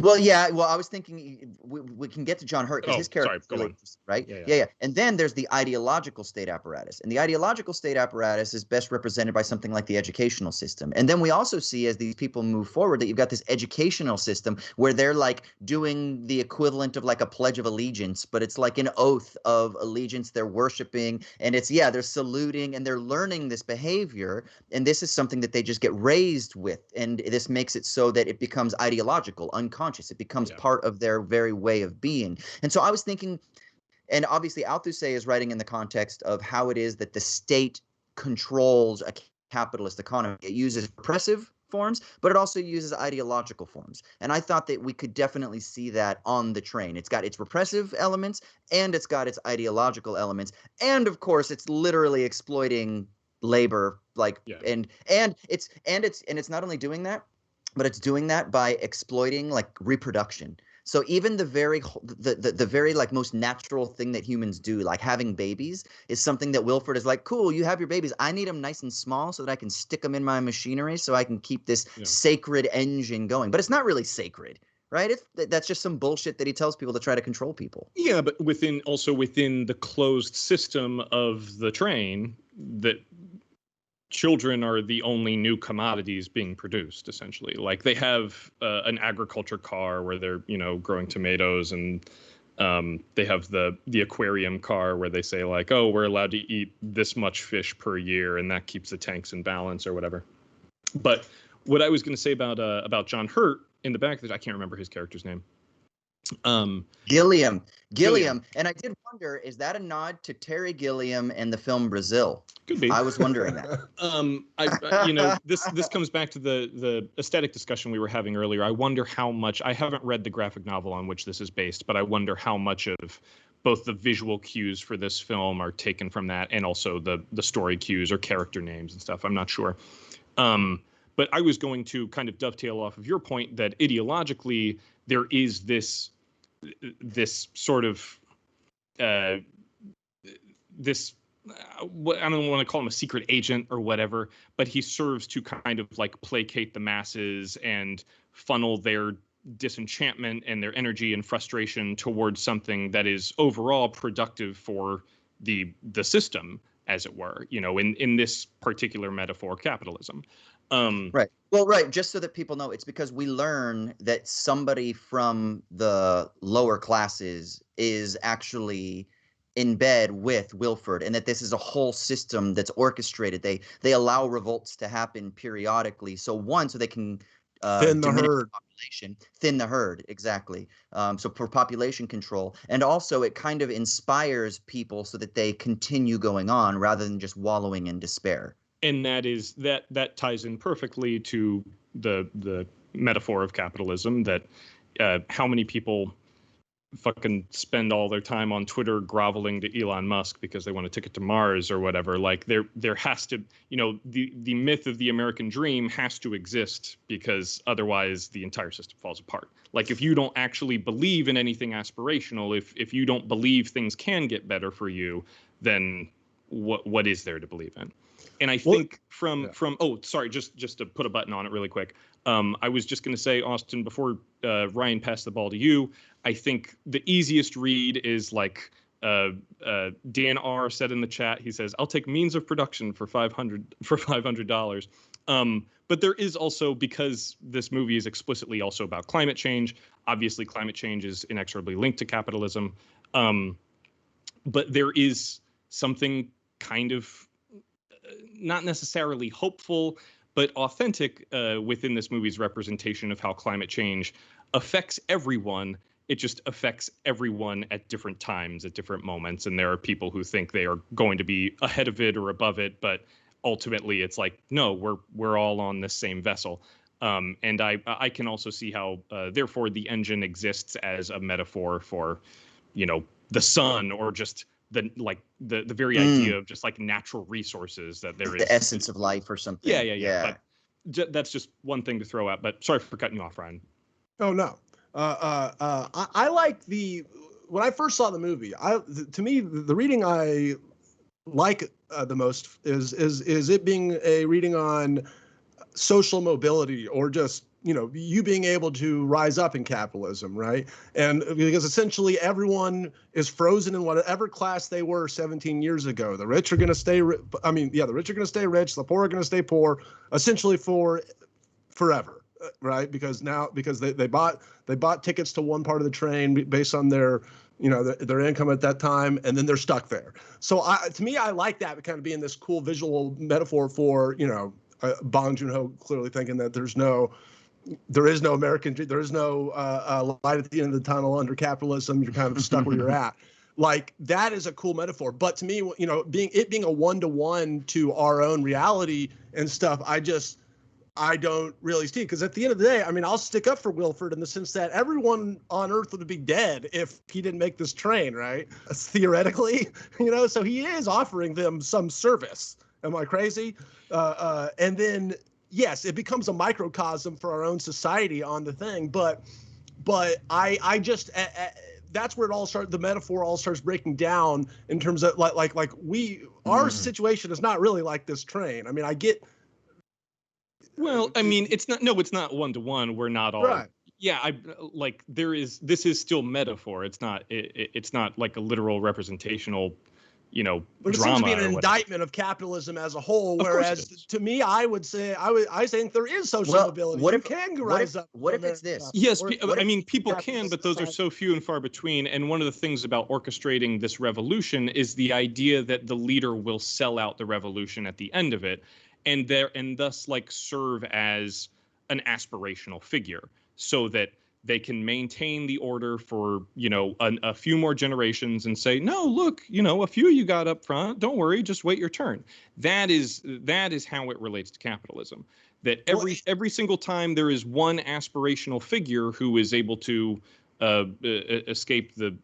Well, yeah. Well, I was thinking we can get to John Hurt because his character is really interesting, right? Yeah. And then there's the ideological state apparatus. And the ideological state apparatus is best represented by something like the educational system. And then we also see as these people move forward that you've got this educational system where they're like doing the equivalent of like a Pledge of Allegiance, but it's like an oath of allegiance. They're worshiping and they're saluting and they're learning this behavior. And this is something that they just get raised with. And this makes it so that it becomes ideological, unconscious. It becomes part of their very way of being. And so I was thinking, and obviously Althusser is writing in the context of how it is that the state controls a capitalist economy. It uses repressive forms, but it also uses ideological forms. And I thought that we could definitely see that on the train. It's got its repressive elements and it's got its ideological elements. And of course, it's literally exploiting labor, and it's not only doing that, but it's doing that by exploiting like reproduction. So even the very like most natural thing that humans do, like having babies, is something that Wilford is like, cool, you have your babies. I need them nice and small so that I can stick them in my machinery so I can keep this sacred engine going. But it's not really sacred, right? That's just some bullshit that he tells people to try to control people. Yeah, but within the closed system of the train, that children are the only new commodities being produced, essentially. Like they have an agriculture car where they're, growing tomatoes, and they have the aquarium car where they say like, oh, we're allowed to eat this much fish per year, and that keeps the tanks in balance or whatever. But what I was going to say about John Hurt in the back, I can't remember his character's name. Gilliam. And I did wonder, is that a nod to Terry Gilliam and the film Brazil? Could be. I was wondering that. This comes back to the aesthetic discussion we were having earlier. I wonder how much, I haven't read the graphic novel on which this is based, but I wonder how much of both the visual cues for this film are taken from that, and also the story cues or character names and stuff. I'm not sure. But I was going to kind of dovetail off of your point that ideologically there is this sort of this I don't want to call him a secret agent or whatever, but he serves to kind of like placate the masses and funnel their disenchantment and their energy and frustration towards something that is overall productive for the system, as it were, in this particular metaphor, capitalism. Right. Well, right. Just so that people know, it's because we learn that somebody from the lower classes is actually in bed with Wilford, and that this is a whole system that's orchestrated. They allow revolts to happen periodically. So they can thin the herd. population, thin the herd, exactly. So for population control, and also it kind of inspires people so that they continue going on rather than just wallowing in despair. And that ties in perfectly to the metaphor of capitalism, that how many people fucking spend all their time on Twitter groveling to Elon Musk because they want a ticket to Mars or whatever. Like there has to, the myth of the American dream has to exist, because otherwise the entire system falls apart. Like if you don't actually believe in anything aspirational, if you don't believe things can get better for you, then what is there to believe in? And I think from oh, sorry, just to put a button on it really quick. I was just going to say, Austin, before Ryan passed the ball to you, I think the easiest read is like Dan R said in the chat. He says, "I'll take means of production for $500." But there is also, because this movie is explicitly also about climate change. Obviously, climate change is inexorably linked to capitalism. But there is something kind of not necessarily hopeful, but authentic within this movie's representation of how climate change affects everyone. It just affects everyone at different times, at different moments. And there are people who think they are going to be ahead of it or above it, but ultimately it's like, no, we're all on this same vessel. And I can also see how, therefore, the engine exists as a metaphor for, the sun, or just the very idea of just like natural resources, that there is the essence of life or something. Yeah. But that's just one thing to throw out. But sorry for cutting you off, Ryan. Oh no. I like when I first saw the movie, to me, the reading I like the most is it being a reading on social mobility, or just, you being able to rise up in capitalism, right? And because essentially everyone is frozen in whatever class they were 17 years ago. The rich are going to stay, the rich are going to stay rich, the poor are going to stay poor, essentially for forever, right? Because they bought tickets to one part of the train based on their income at that time, and then they're stuck there. So to me, I like that kind of being this cool visual metaphor for, Bong Joon-ho clearly thinking that there is no American, there is no light at the end of the tunnel under capitalism. You're kind of stuck where you're at. Like, that is a cool metaphor. But to me, being a one-to-one to our own reality and stuff, I don't really see, because at the end of the day, I'll stick up for Wilford in the sense that everyone on Earth would be dead if he didn't make this train, right? Theoretically, so he is offering them some service. Am I crazy? And then, yes, it becomes a microcosm for our own society on the thing. But I just, that's where it all starts. The metaphor all starts breaking down in terms of our situation is not really like this train. I get. Well, it's not one-to-one. We're not all right. Yeah, this is still metaphor. It's not like a literal representational, but it drama. Seems to be an indictment of capitalism as a whole. Whereas to me, I would say I think there is social mobility. What if it's this? Yes, people can, but those are so few and far between. And one of the things about orchestrating this revolution is the idea that the leader will sell out the revolution at the end of it, and thus serve as an aspirational figure, so that they can maintain the order for, a few more generations and say, no, look, a few of you got up front. Don't worry, just wait your turn. That is how it relates to capitalism. That every single time there is one aspirational figure who is able to escape the,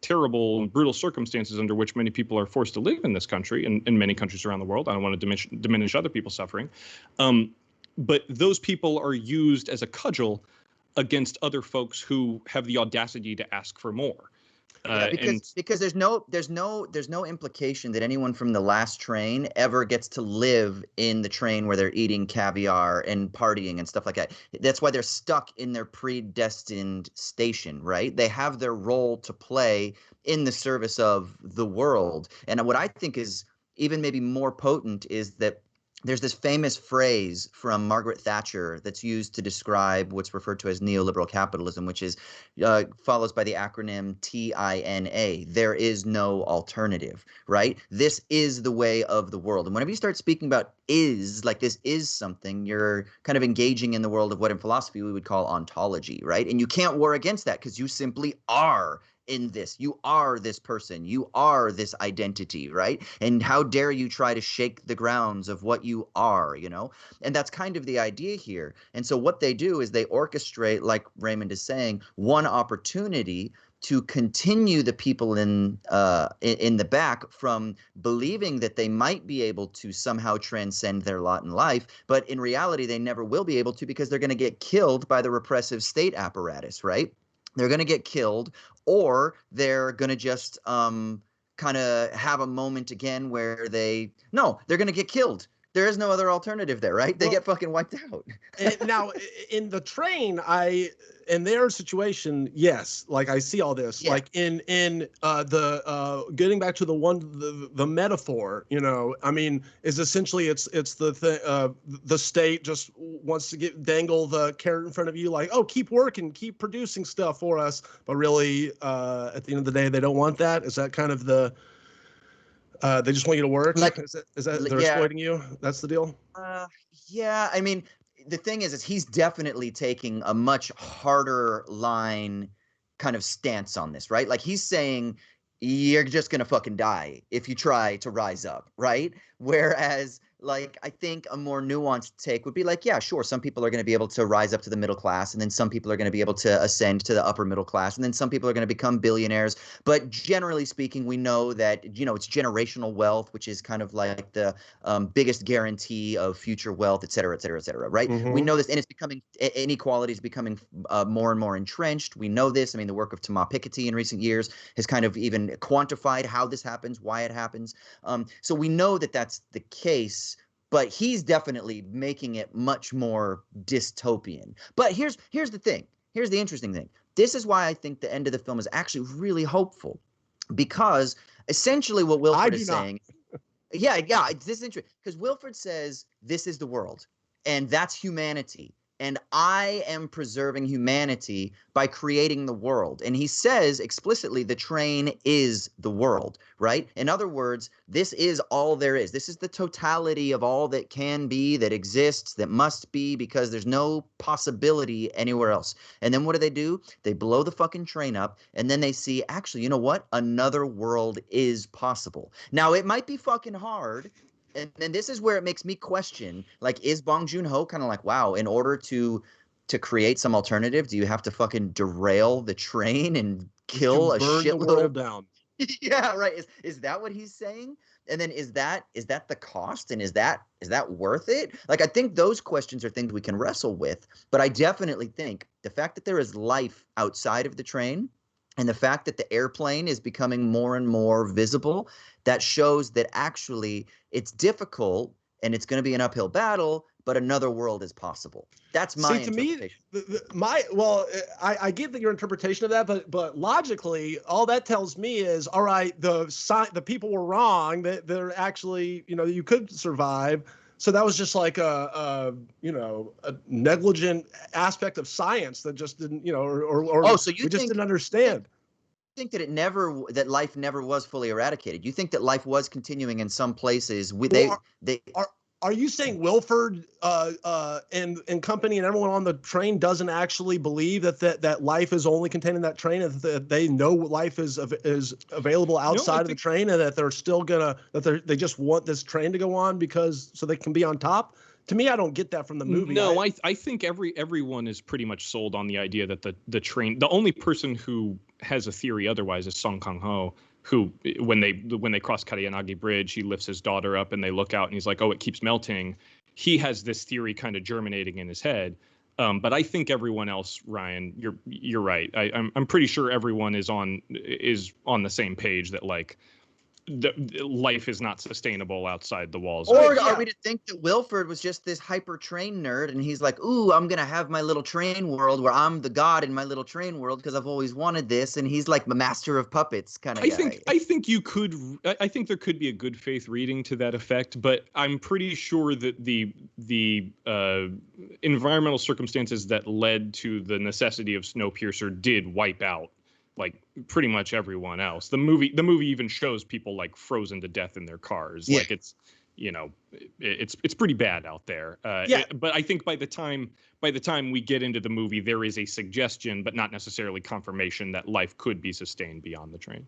terrible and brutal circumstances under which many people are forced to live in this country and in many countries around the world. I don't want to diminish other people's suffering. But those people are used as a cudgel against other folks who have the audacity to ask for more. Because there's no implication that anyone from the last train ever gets to live in the train where they're eating caviar and partying and stuff like that. That's why they're stuck in their predestined station, right? They have their role to play in the service of the world. And what I think is even maybe more potent is that there's this famous phrase from Margaret Thatcher that's used to describe what's referred to as neoliberal capitalism, which is follows by the acronym TINA. There is no alternative, right? This is the way of the world. And whenever you start speaking about is, like this is something, you're kind of engaging in the world of what in philosophy we would call ontology, right? And you can't war against that because you simply are in this. You are this person. You are this identity, right? And how dare you try to shake the grounds of what you are, you know? And that's kind of the idea here. And so what they do is they orchestrate, like Raymond is saying, one opportunity to continue the people in the back from believing that they might be able to somehow transcend their lot in life, but in reality they never will be able to because they're going to get killed by the repressive state apparatus, right? They're going to get killed, or they're going to just kind of have a moment again where they're going to get killed. There is no other alternative there, right? They get fucking wiped out. Now, in the train, in their situation, yes, like I see all this, yeah. like in the getting back to the metaphor, you know, I mean, is essentially it's the state just wants to dangle the carrot in front of you, like, oh, keep working, keep producing stuff for us, but really, at the end of the day, they don't want that. Is that kind of the they just want you to work? Like, is that they're exploiting you? That's the deal? Yeah, I mean, the thing is he's definitely taking a much harder line kind of stance on this, right? Like he's saying you're just going to fucking die if you try to rise up, right? Whereas like I think a more nuanced take would be like, yeah, sure, some people are going to be able to rise up to the middle class, and then some people are going to be able to ascend to the upper middle class, and then some people are going to become billionaires. But generally speaking, we know that, you know, it's generational wealth, which is kind of like the biggest guarantee of future wealth, et cetera, et cetera, et cetera, right? Mm-hmm. We know this, and it's becoming, inequality is becoming more and more entrenched. We know this. I mean, the work of Thomas Piketty in recent years has kind of even quantified how this happens, why it happens. So we know that that's the case. But he's definitely making it much more dystopian. But here's the thing. Here's the interesting thing. This is why I think the end of the film is actually really hopeful, because essentially what Wilford is saying. Yeah, this is interesting because Wilford says this is the world, and that's humanity. And I am preserving humanity by creating the world. And he says explicitly the train is the world, right? In other words, this is all there is. This is the totality of all that can be, that exists, that must be, because there's no possibility anywhere else. And then what do? They blow the fucking train up, and then they see, actually, you know what? Another world is possible. Now, it might be fucking hard. And then this is where it makes me question, like, is Bong Joon-ho kind of like, wow, in order to create some alternative, do you have to fucking derail the train and kill a shitload the world down? Yeah, right. Is that what he's saying? And then is that the cost? And is that worth it? Like, I think those questions are things we can wrestle with. But I definitely think the fact that there is life outside of the train, and the fact that the airplane is becoming more and more visible, that shows that actually it's difficult and it's going to be an uphill battle, but another world is possible. That's my interpretation. I get that your interpretation of that, but logically, all that tells me is, all right, the people were wrong, that they're actually, you know, you could survive. So that was just like a negligent aspect of science that just didn't, you know, or so you we just didn't understand. Think that that life never was fully eradicated. You think that life was continuing in some places. Are you saying Wilford and company and everyone on the train doesn't actually believe that life is only contained in that train, and that they know life is available outside of the train, and that they're still they just want this train to go on so they can be on top? To me, I don't get that from the movie. No, I think everyone is pretty much sold on the idea that the train. The only person who has a theory otherwise is Song Kang-ho, who when they cross Kariyanagi Bridge, he lifts his daughter up and they look out and he's like, oh, it keeps melting. He has this theory kind of germinating in his head. But I think everyone else, Ryan, you're right. I'm pretty sure everyone is on the same page that, like, life is not sustainable outside the walls. Or are we to think that Wilford was just this hyper train nerd and he's like, ooh, I'm going to have my little train world where I'm the god in my little train world because I've always wanted this, and he's like the master of puppets kind of guy. I think there could be a good faith reading to that effect, but I'm pretty sure that the environmental circumstances that led to the necessity of Snowpiercer did wipe out like pretty much everyone else. The movie even shows people like frozen to death in their cars. Yeah. Like it's, you know, it's pretty bad out there. But I think by the time we get into the movie, there is a suggestion, but not necessarily confirmation, that life could be sustained beyond the train.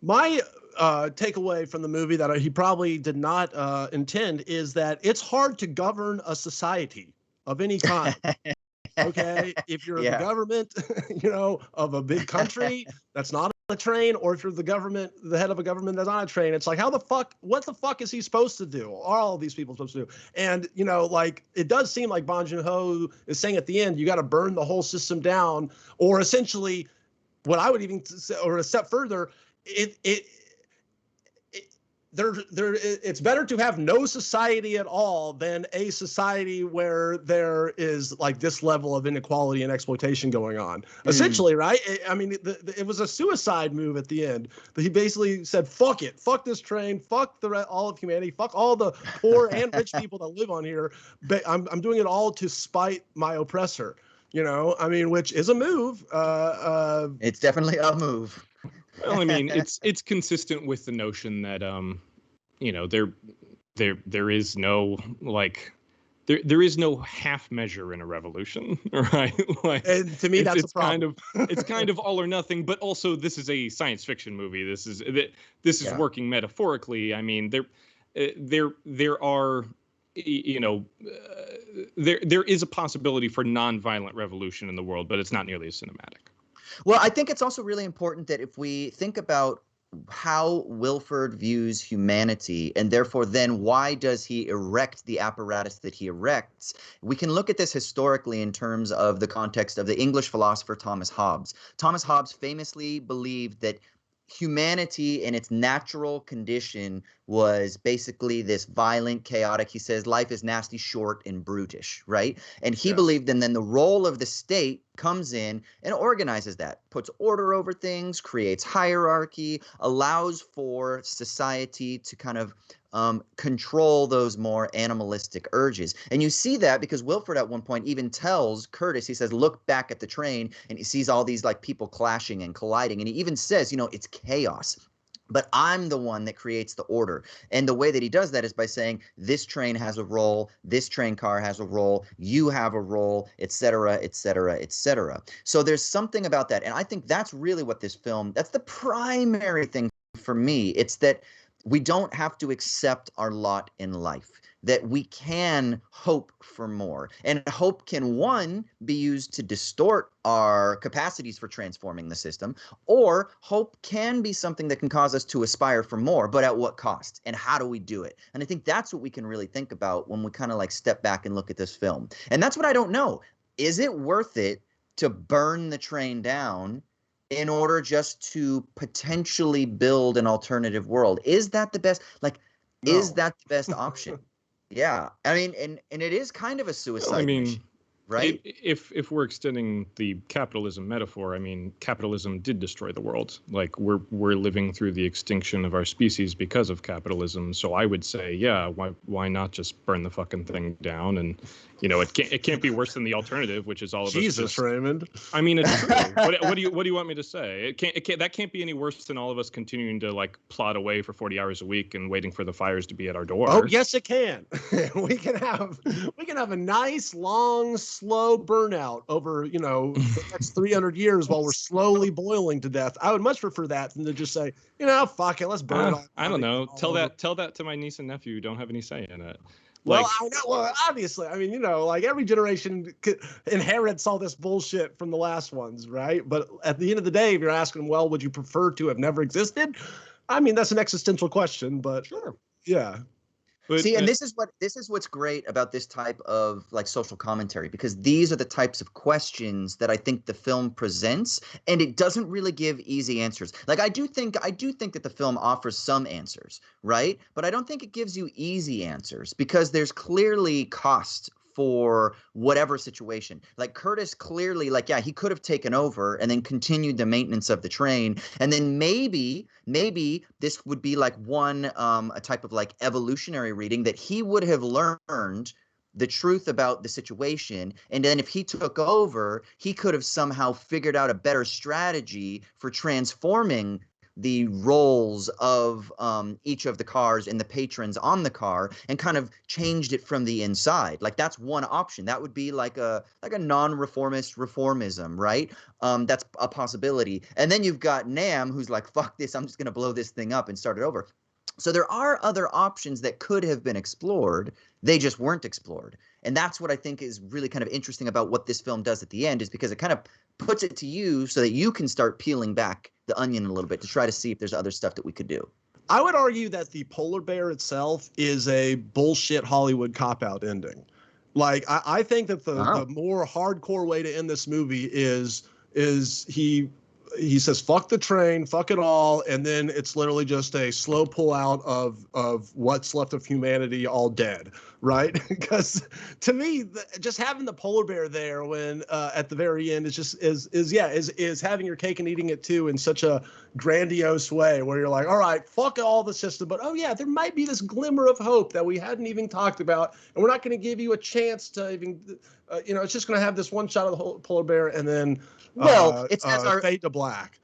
My takeaway from the movie that he probably did not intend is that it's hard to govern a society of any kind. Okay, if you're the government, you know, of a big country that's not on a train, or if you're the head of a government that's on a train, it's like, what the fuck is he supposed to do? Are all these people supposed to do? And, you know, like, it does seem like Bong Joon-ho is saying at the end, you got to burn the whole system down, or essentially, what I would even say, or a step further, it's better to have no society at all than a society where there is like this level of inequality and exploitation going on. Essentially, right? I mean, it was a suicide move at the end. He basically said, "Fuck it, fuck this train, fuck all of humanity, fuck all the poor and rich people that live on here. But I'm doing it all to spite my oppressor." You know, I mean, which is a move. It's definitely a move. Well, I mean, it's consistent with the notion that you know, there is no like there is no half measure in a revolution, right? Like, and to me, that's a problem. It's kind of all or nothing. But also, this is a science fiction movie. This is working metaphorically. I mean, there are, you know, there is a possibility for nonviolent revolution in the world, but it's not nearly as cinematic. Well, I think it's also really important that if we think about how Wilford views humanity, and therefore then why does he erect the apparatus that he erects, we can look at this historically in terms of the context of the English philosopher Thomas Hobbes. Thomas Hobbes famously believed that humanity in its natural condition was basically this violent, chaotic. He says life is nasty, short, and brutish, right? And he believed, and then the role of the state comes in and organizes that, puts order over things, creates hierarchy, allows for society to kind of control those more animalistic urges. And you see that because Wilford at one point even tells Curtis, he says, look back at the train, and he sees all these like people clashing and colliding. And he even says, you know, it's chaos, but I'm the one that creates the order. And the way that he does that is by saying this train has a role, this train car has a role, you have a role, et cetera, et cetera, et cetera. So there's something about that. And I think that's really what this film, that's the primary thing for me. It's that we don't have to accept our lot in life, that we can hope for more. And hope can, one, be used to distort our capacities for transforming the system, or hope can be something that can cause us to aspire for more, but at what cost? And how do we do it? And I think that's what we can really think about when we kind of like step back and look at this film. And that's what I don't know. Is it worth it to burn the train down in order just to potentially build an alternative world? Is that the best? Like, no. Is that the best option? Yeah, I mean, and it is kind of a suicide mission, right? If we're extending the capitalism metaphor, I mean, capitalism did destroy the world. Like, we're living through the extinction of our species because of capitalism. So I would say, yeah, why not just burn the fucking thing down? And you know, it can't be worse than the alternative, which is all of Jesus, us. Jesus, Raymond. I mean, it's true. What do you want me to say? That can't be any worse than all of us continuing to like plod away for 40 hours a week and waiting for the fires to be at our door. Oh, yes, it can. we can have a nice, long, slow burnout over, you know, the next 300 years while we're slowly boiling to death. I would much prefer that than to just say, you know, fuck it, let's burn it all. I don't know. Tell that to my niece and nephew who don't have any say in it. Like, well, I know. Well, obviously, I mean, you know, like every generation inherits all this bullshit from the last ones, right? But at the end of the day, if you're asking, well, would you prefer to have never existed? I mean, that's an existential question, but sure, yeah. See, and this is what's great about this type of like social commentary, because these are the types of questions that I think the film presents, and it doesn't really give easy answers. Like I do think that the film offers some answers, right? But I don't think it gives you easy answers, because there's clearly cost for whatever situation. Like Curtis clearly, like, yeah, he could have taken over and then continued the maintenance of the train, and then maybe this would be like a type of like evolutionary reading, that he would have learned the truth about the situation, and then if he took over, he could have somehow figured out a better strategy for transforming the roles of each of the cars and the patrons on the car, and kind of changed it from the inside. Like that's one option. That would be like a non-reformist reformism, right? That's a possibility. And then you've got Nam, who's like, fuck this, I'm just going to blow this thing up and start it over. So there are other options that could have been explored. They just weren't explored. And that's what I think is really kind of interesting about what this film does at the end, is because it kind of puts it to you so that you can start peeling back the onion a little bit to try to see if there's other stuff that we could do. I would argue that the polar bear itself is a bullshit Hollywood cop-out ending. Like, I think that the more hardcore way to end this movie is he says, fuck the train, fuck it all, and then it's literally just a slow pull out of what's left of humanity all dead, right? Because to me, just having the polar bear there when at the very end is just is having your cake and eating it too, in such a grandiose way, where you're like, all right, fuck all the system, but oh yeah, there might be this glimmer of hope that we hadn't even talked about, and we're not going to give you a chance to even it's just going to have this one shot of the whole polar bear, and then it's as our fade to black.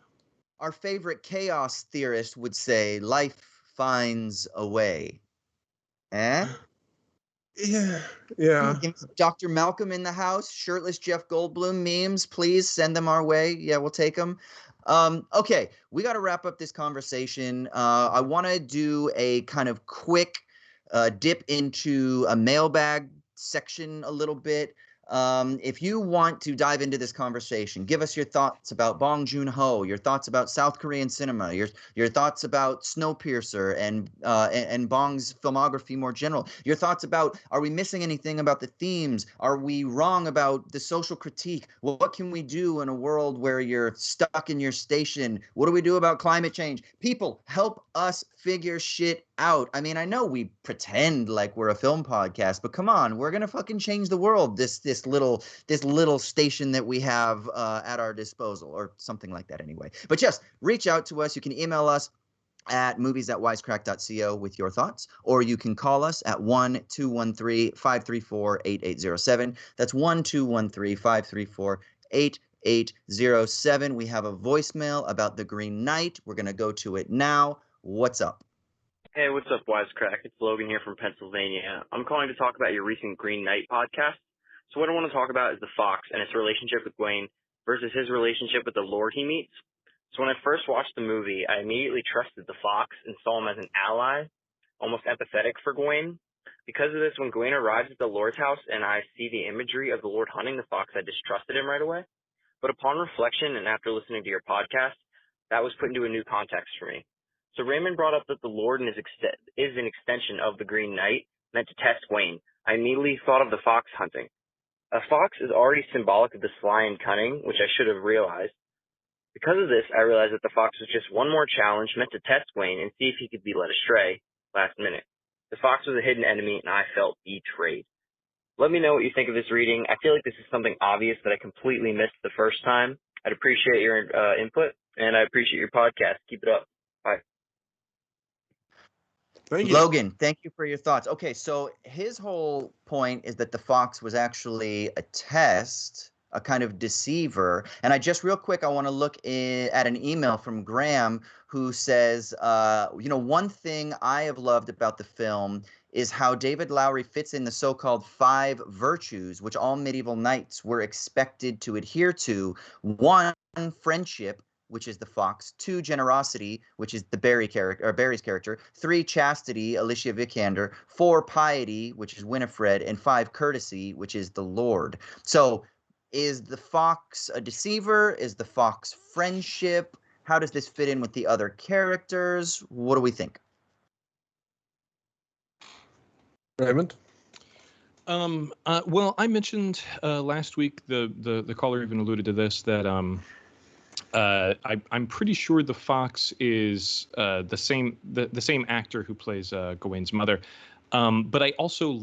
Our favorite chaos theorist would say, life finds a way. Eh? Yeah. Dr. Malcolm in the house, shirtless Jeff Goldblum memes, please send them our way. Yeah, we'll take them. Okay, we got to wrap up this conversation. I want to do a kind of quick dip into a mailbag section a little bit. If you want to dive into this conversation, give us your thoughts about Bong Joon-ho, your thoughts about South Korean cinema, your thoughts about Snowpiercer and Bong's filmography more general. Your thoughts about, are we missing anything about the themes? Are we wrong about the social critique? What can we do in a world where you're stuck in your station? What do we do about climate change? People, help us figure shit out. I mean, I know we pretend like we're a film podcast, but come on, we're gonna fucking change the world. This little station that we have at our disposal, or something like that anyway. But just reach out to us. You can email us at movies@wisecrack.co with your thoughts, or you can call us at 1-213-534-8807. That's 1-213-534-8807. We have a voicemail about The Green Knight. We're going to go to it now. What's up? Hey, what's up, Wisecrack? It's Logan here from Pennsylvania. I'm calling to talk about your recent Green Knight podcast. So what I want to talk about is the Fox and its relationship with Gwaine versus his relationship with the Lord he meets. So when I first watched the movie, I immediately trusted the Fox and saw him as an ally, almost empathetic for Gwaine. Because of this, when Gwaine arrives at the Lord's house and I see the imagery of the Lord hunting the Fox, I distrusted him right away. But upon reflection and after listening to your podcast, that was put into a new context for me. So Raymond brought up that the Lord is an extension of the Green Knight, meant to test Gwaine. I immediately thought of the fox hunting. A fox is already symbolic of the sly and cunning, which I should have realized. Because of this, I realized that the fox was just one more challenge meant to test Gwaine and see if he could be led astray last minute. The fox was a hidden enemy, and I felt betrayed. Let me know what you think of this reading. I feel like this is something obvious that I completely missed the first time. I'd appreciate your input, and I appreciate your podcast. Keep it up. Bye. Thank you. Logan, thank you for your thoughts. Okay, so his whole point is that the fox was actually a test, a kind of deceiver. And I just real quick, I want to look at an email from Graham, who says, one thing I have loved about the film is how David Lowery fits in the so-called 5 virtues, which all medieval knights were expected to adhere to. 1, friendship, which is the fox; 2, generosity, which is the Barry's character; 3, chastity, Alicia Vikander; 4, piety, which is Winifred; and 5, courtesy, which is the Lord. So is the fox a deceiver? Is the fox friendship? How does this fit in with the other characters? What do we think? Raymond? Well, I mentioned last week, the caller even alluded to this, that I'm pretty sure the fox is the same actor who plays Gawain's mother. But I also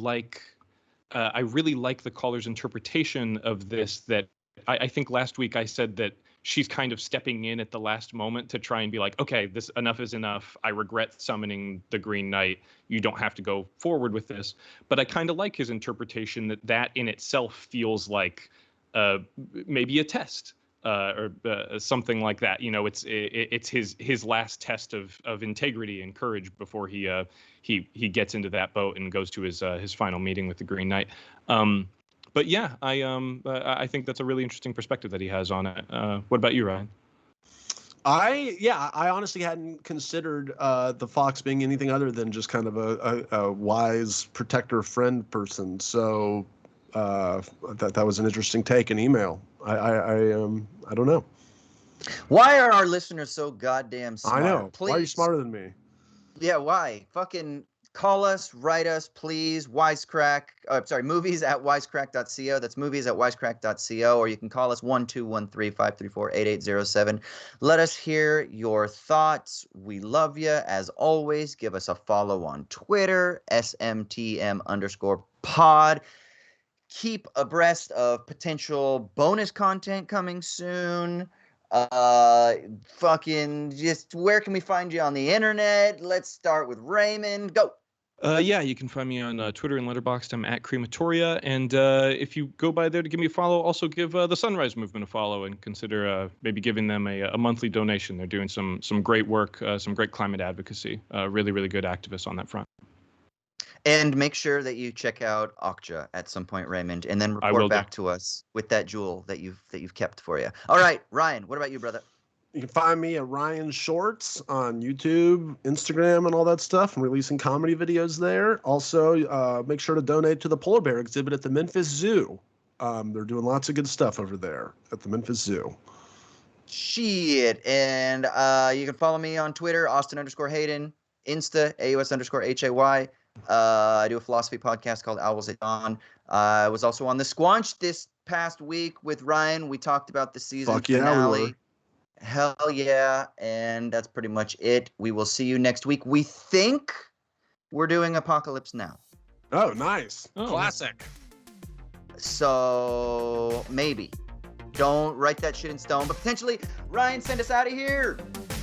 I really like the caller's interpretation of this, that I think last week I said that she's kind of stepping in at the last moment to try and be like, okay, this enough is enough. I regret summoning the Green Knight. You don't have to go forward with this. But I kind of like his interpretation that in itself feels like maybe a test. Or something like that. You know, it's his last test of integrity and courage before he gets into that boat and goes to his final meeting with the Green Knight. But yeah, I think that's a really interesting perspective that he has on it. What about you, Ryan? I honestly hadn't considered the fox being anything other than just kind of a wise protector friend person. So that was an interesting take and email. I don't know. Why are our listeners so goddamn smart? I know. Please. Why are you smarter than me? Yeah, why? Fucking call us, write us, please. Wisecrack. Movies at wisecrack.co. That's movies at wisecrack.co. Or you can call us 1-213-534-8807. Let us hear your thoughts. We love you. As always, give us a follow on Twitter, SMTM_pod. Keep abreast of potential bonus content coming soon. Fucking just where can we find you on the internet? Let's start with Raymond. Go. Yeah, you can find me on Twitter and Letterboxd. I'm at Crematoria. And if you go by there to give me a follow, also give the Sunrise Movement a follow and consider maybe giving them a monthly donation. They're doing some great work, some great climate advocacy. Really, really good activists on that front. And make sure that you check out Okja at some point, Raymond, and then report back to us with that jewel that you've kept for you. All right, Ryan, what about you, brother? You can find me at Ryan Shorts on YouTube, Instagram, and all that stuff. I'm releasing comedy videos there. Also, make sure to donate to the polar bear exhibit at the Memphis Zoo. They're doing lots of good stuff over there at the Memphis Zoo. Shit. And you can follow me on Twitter, Austin_Hayden, Insta, AUS_HAY. I do a philosophy podcast called Owls at Dawn. I was also on The Squanch this past week with Ryan. We talked about the season finale. Hell yeah. And that's pretty much it. We will see you next week. We think we're doing Apocalypse Now. Oh, nice. Oh. Classic. So maybe. Don't write that shit in stone, but potentially, Ryan, send us out of here.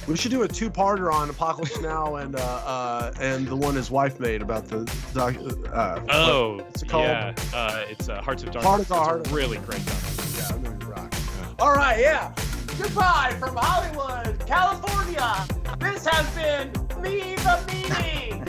We should do a two-parter on Apocalypse Now and the one his wife made about the what's it called? Yeah, it's Hearts of Darkness. It's a really great documentary. Yeah, I'm gonna rock. All right, yeah. Goodbye from Hollywood, California. This has been Me the Meaning.